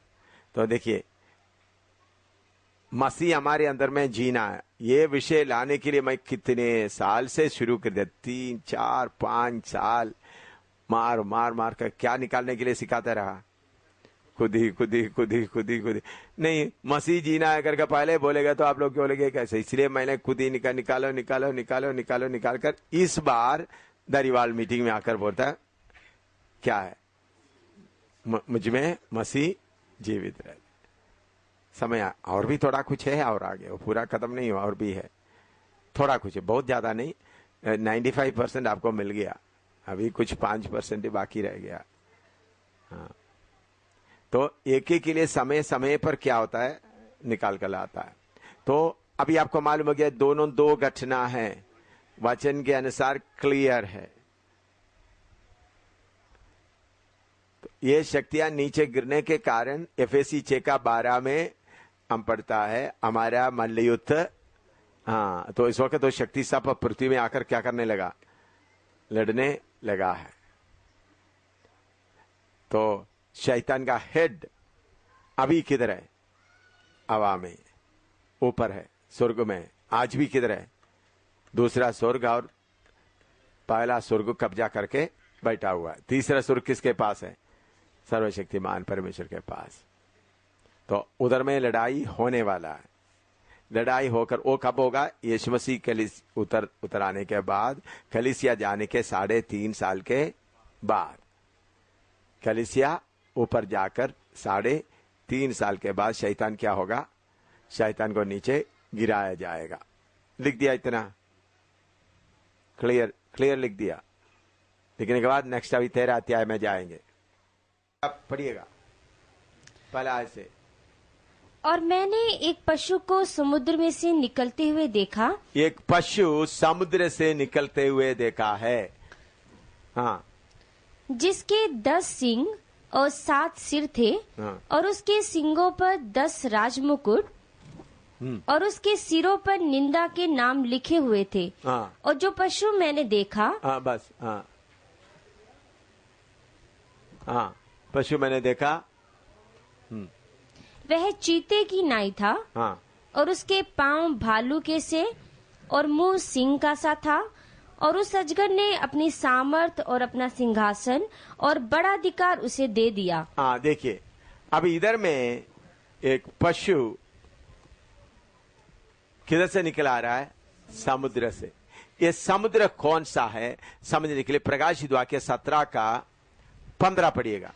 तो देखिए, मसीह हमारे अंदर में जीना है, ये विषय लाने के लिए मैं कितने साल से शुरू कर दिया, 3, 4, 5 साल मार मार मार कर क्या निकालने के लिए सिखाता रहा। खुदी नहीं, मसीह जीना है करके पहले बोलेगा तो आप लोग क्यों बोलेंगे कैसे? इसलिए मैंने खुद ही निकाल कर इस बार दरीवाल मीटिंग में आकर बोलता है क्या है? मुझ में मसीह जीवित रहे। समय और भी थोड़ा कुछ है और आगे, वो पूरा खत्म नहीं हुआ, और भी है थोड़ा कुछ है, बहुत ज्यादा नहीं। 95% आपको मिल गया, अभी कुछ 5% ही बाकी रह गया। हाँ, तो एक ही के लिए समय समय पर क्या होता है निकाल कर लाता है। तो अभी आपको मालूम हो गया दोनों दो घटना है, वचन के अनुसार क्लियर है। तो ये शक्तियां नीचे गिरने के कारण एफएसी 6:12 में हम पढ़ता है हमारा मल्लयुद्ध। हाँ, तो इस वक्त तो शक्ति सब पृथ्वी में आकर क्या करने लगा? लड़ने लगा है। तो शैतान का हेड अभी किधर है? हवा में, ऊपर है, स्वर्ग में। आज भी किधर है? दूसरा स्वर्ग और पहला स्वर्ग कब्जा करके बैठा हुआ है। तीसरा स्वर्ग किसके पास है? सर्वशक्तिमान परमेश्वर के पास। तो उधर में लड़ाई होने वाला है। लड़ाई होकर वो कब होगा? यीशु मसीह कलिस उतर आने के बाद, कलिसिया जाने के 3.5 साल के बाद, कलिसिया ऊपर जाकर 3.5 साल के बाद शैतान क्या होगा? शैतान को नीचे गिराया जाएगा। लिख दिया इतना। क्लियर लिख दिया। लिखने के बाद नेक्स्ट अभी 13 अध्याय में जाएंगे। अब पढ़िएगा पहला से। और मैंने एक पशु को समुद्र में से निकलते हुए देखा। एक पशु समुद्र से निकलते हुए देखा है। हाँ, जिसके 10 सींग और 7 सिर थे। हाँ। और उसके सींगों पर 10 राजमुकुट और उसके सिरों पर निंदा के नाम लिखे हुए थे। हाँ। और जो पशु मैंने देखा। हाँ, बस। हाँ, हाँ, पशु मैंने देखा। वह चीते की नाई था। हाँ। और उसके पांव भालू के से और मुंह सिंह का सा था। और उस अजगर ने अपनी सामर्थ और अपना सिंहासन और बड़ा अधिकार उसे दे दिया। हाँ, देखिए अभी इधर में एक पशु किधर से निकल आ रहा है? समुद्र से। ये समुद्र कौन सा है समझने के लिए प्रकाशित वाक्य 17 का 15 पढ़िएगा।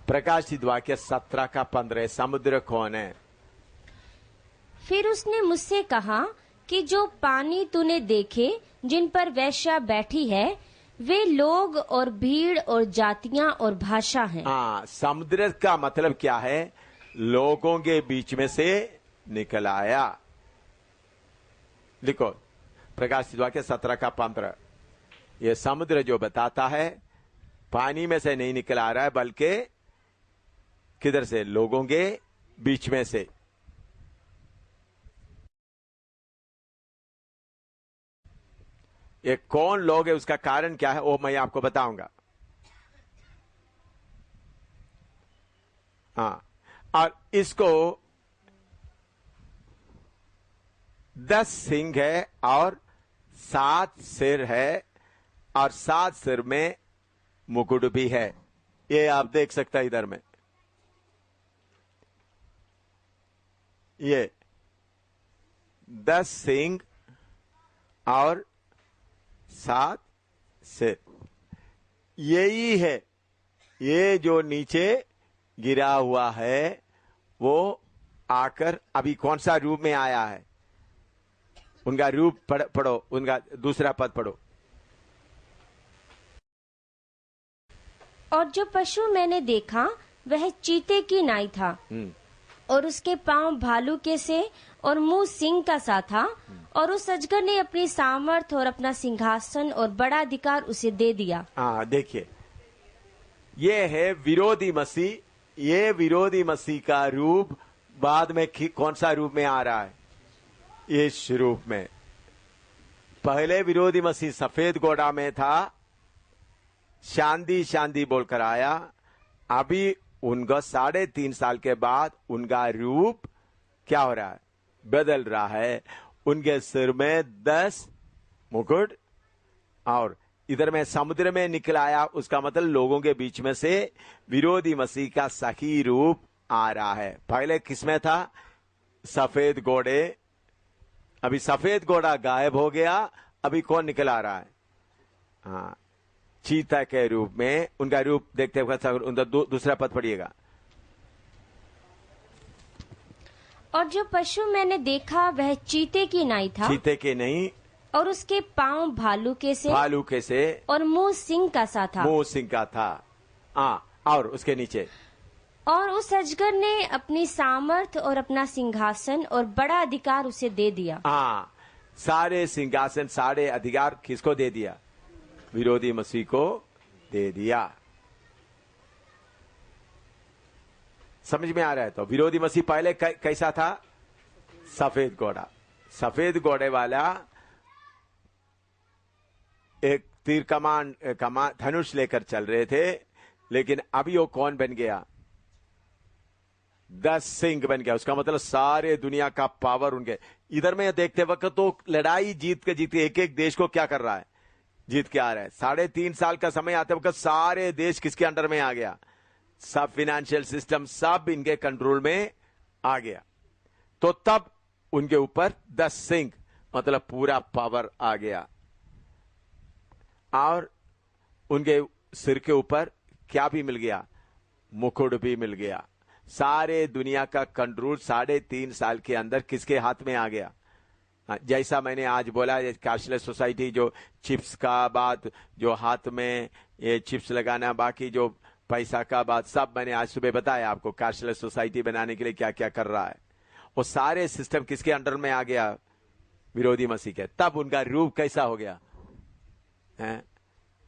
प्रकाशित वाक्य 17 का 15। समुद्र कौन है? फिर उसने मुझसे कहा कि जो पानी तूने देखे जिन पर वेश्या बैठी है वे लोग और भीड़ और जातियां और भाषा हैं। हाँ, समुद्र का मतलब क्या है? लोगों के बीच में से निकल आया। लिखो प्रकाशित वाक्य 17 का 15। ये समुद्र जो बताता है पानी में से नहीं निकल आ रहा है बल्कि किधर से? लोगों के बीच में से। ये कौन लोग है, उसका कारण क्या है वो मैं आपको बताऊंगा। हाँ, और इसको 10 सिंह है और 7 सिर है और 7 सिर में मुकुट भी है। ये आप देख सकते हैं इधर में। ये 10 सिंह और 7 सिर, यही है। ये जो नीचे गिरा हुआ है वो आकर अभी कौन सा रूप में आया है? उनका रूप पढ़ो, उनका दूसरा पद पढ़ो। और जो पशु मैंने देखा वह चीते की नाई था। और उसके पांव भालू के से और मुंह सिंह का सा था। और उस अजगर ने अपनी सामर्थ और अपना सिंहासन और बड़ा अधिकार उसे दे दिया। हाँ, देखिए ये है विरोधी मसीह। ये विरोधी मसीह का रूप बाद में कौन सा रूप में आ रहा है? इस रूप में। पहले विरोधी मसीह सफेद घोड़ा में था, शांति शांति बोलकर आया। अभी उनका 3.5 साल के बाद उनका रूप क्या हो रहा है? बदल रहा है। उनके सिर में 10 मुकुट और इधर में समुद्र में निकल आया। उसका मतलब लोगों के बीच में से विरोधी मसीह का सही रूप आ रहा है। पहले किसमें था? सफेद घोड़े। अभी सफेद घोड़ा गायब हो गया। अभी कौन निकल आ रहा है? हाँ, चीता के रूप में। उनका रूप देखते हुए उनका दूसरा पद पढ़िएगा। और जो पशु मैंने देखा वह चीते की नाई था। चीते के नहीं। और उसके पांव भालू के से और मुंह सिंह का सा था। मुंह सिंह का था। हाँ, और उसके नीचे। और उस अजगर ने अपनी सामर्थ और अपना सिंहासन और बड़ा अधिकार उसे दे दिया। हाँ, सारे सिंहासन सारे अधिकार किसको दे दिया? विरोधी मसीह को दे दिया। समझ में आ रहा है? तो विरोधी मसीह पहले कैसा था? सफेद घोड़ा। सफेद घोड़े वाला एक तीर कमान धनुष लेकर चल रहे थे, लेकिन अभी वो कौन बन गया? 10 सिंह बन गया। उसका मतलब सारे दुनिया का पावर उनके। इधर में देखते वक्त तो लड़ाई जीत के एक एक देश को क्या कर रहा है? जीत के आ रहा है। 3.5 साल का समय आते वक्त सारे देश किसके अंडर में आ गया? सब फिनेंशियल सिस्टम सब इनके कंट्रोल में आ गया। तो तब उनके ऊपर 10 सिंह मतलब पूरा पावर आ गया। और उनके सिर के ऊपर क्या भी मिल गया? मुकुट भी मिल गया। सारे दुनिया का कंट्रोल 3.5 साल के अंदर किसके हाथ में आ गया? जैसा मैंने आज बोला, कैशलेस सोसाइटी, जो चिप्स का बात, जो हाथ में ये चिप्स लगाना, बाकी जो पैसा का बात, सब मैंने आज सुबह बताया आपको। कैशलेस सोसाइटी बनाने के लिए क्या क्या कर रहा है, वो सारे सिस्टम किसके अंडर में आ गया? विरोधी मसीह के। तब उनका रूप कैसा हो गया है?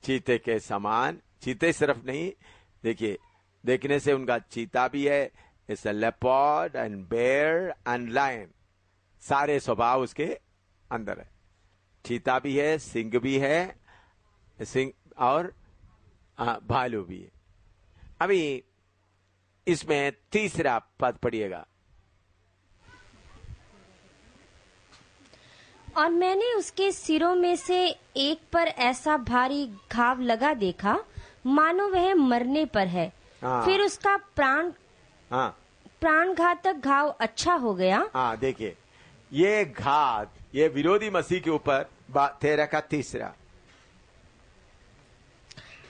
चीते के समान। चीते सिर्फ नहीं, देखिए, देखने से उनका चीता भी है, it's a leopard and bear and lion, सारे स्वभाव उसके अंदर है। चीता भी है, सिंह भी है, सिंह और भालू भी है। अभी इसमें तीसरा पद पढ़िएगा। और मैंने उसके सिरों में से एक पर ऐसा भारी घाव लगा देखा, मानो वह मरने पर है। फिर उसका प्राणघातक घाव अच्छा हो गया। देखिए, ये घात, ये विरोधी मसीह के ऊपर 13 का तीसरा।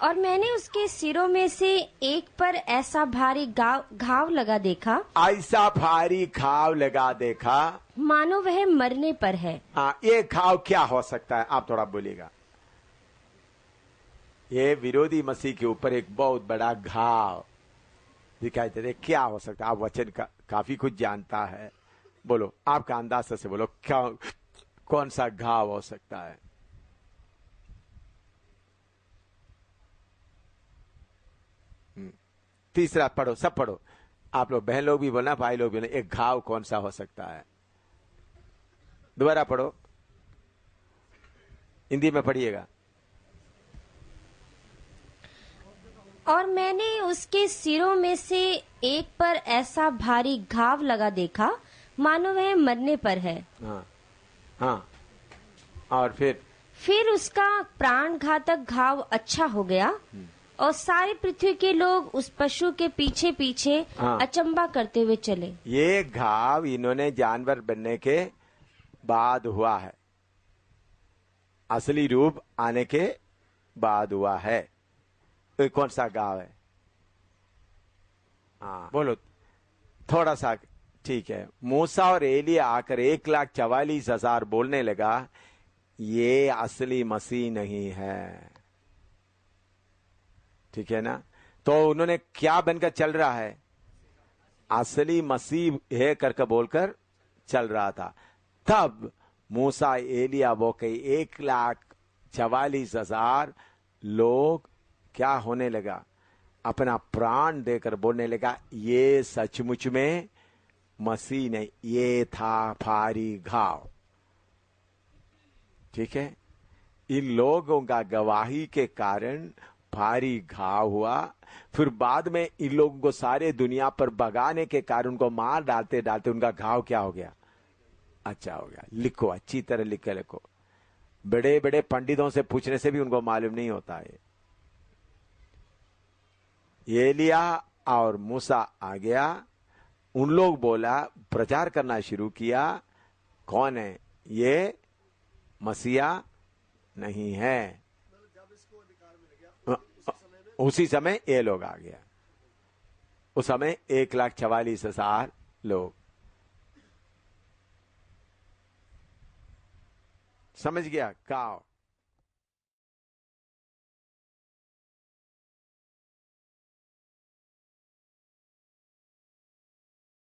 और मैंने उसके सिरों में से एक पर ऐसा भारी घाव लगा देखा, ऐसा भारी घाव लगा देखा, मानो वह मरने पर है। ये घाव क्या हो सकता है? आप थोड़ा बोलिएगा। ये विरोधी मसीह के ऊपर एक बहुत बड़ा घाव दिखाई देता है। क्या हो सकता है? आप वचन का काफी कुछ जानता है, बोलो, आपका अंदाजा से बोलो, क्या कौन सा घाव हो सकता है? तीसरा पढ़ो, सब पढ़ो, आप लोग, बहन लोग भी बोलना, भाई लोग भी बोलना। एक घाव कौन सा हो सकता है? दोबारा पढ़ो, हिंदी में पढ़िएगा। और मैंने उसके सिरों में से एक पर ऐसा भारी घाव लगा देखा, मानो वह मरने पर है। हाँ। और फिर उसका प्राणघातक घाव अच्छा हो गया, और सारी पृथ्वी के लोग उस पशु के पीछे पीछे अचंबा करते हुए चले। ये घाव इन्होंने जानवर बनने के बाद हुआ है, असली रूप आने के बाद हुआ है। तो कौन सा घाव है? बोलो थोड़ा सा। ठीक है, मूसा और एलिया आकर 1,44,000 बोलने लगा, ये असली मसीह नहीं है। ठीक है ना? तो उन्होंने क्या बनकर चल रहा है? असली मसीह है करके बोलकर चल रहा था। तब मूसा, एलिया, वो कई 1,44,000 लोग क्या होने लगा? अपना प्राण देकर बोलने लगा, ये सचमुच में मसीह नहीं, ये था भारी घाव। ठीक है, इन लोगों का गवाही के कारण भारी घाव हुआ। फिर बाद में इन लोगों को सारे दुनिया पर भगाने के कारण उनको मार डालते डालते उनका घाव क्या हो गया? अच्छा हो गया। लिखो, अच्छी तरह लिख के लिखो। बड़े बड़े पंडितों से पूछने से भी उनको मालूम नहीं होता है। एलिया और मूसा आ गया, उन लोग बोला, प्रचार करना शुरू किया, कौन है ये? मसीहा नहीं है। उसी समय ये लोग आ गया। उस समय 1,44,000 लोग। समझ गया? काव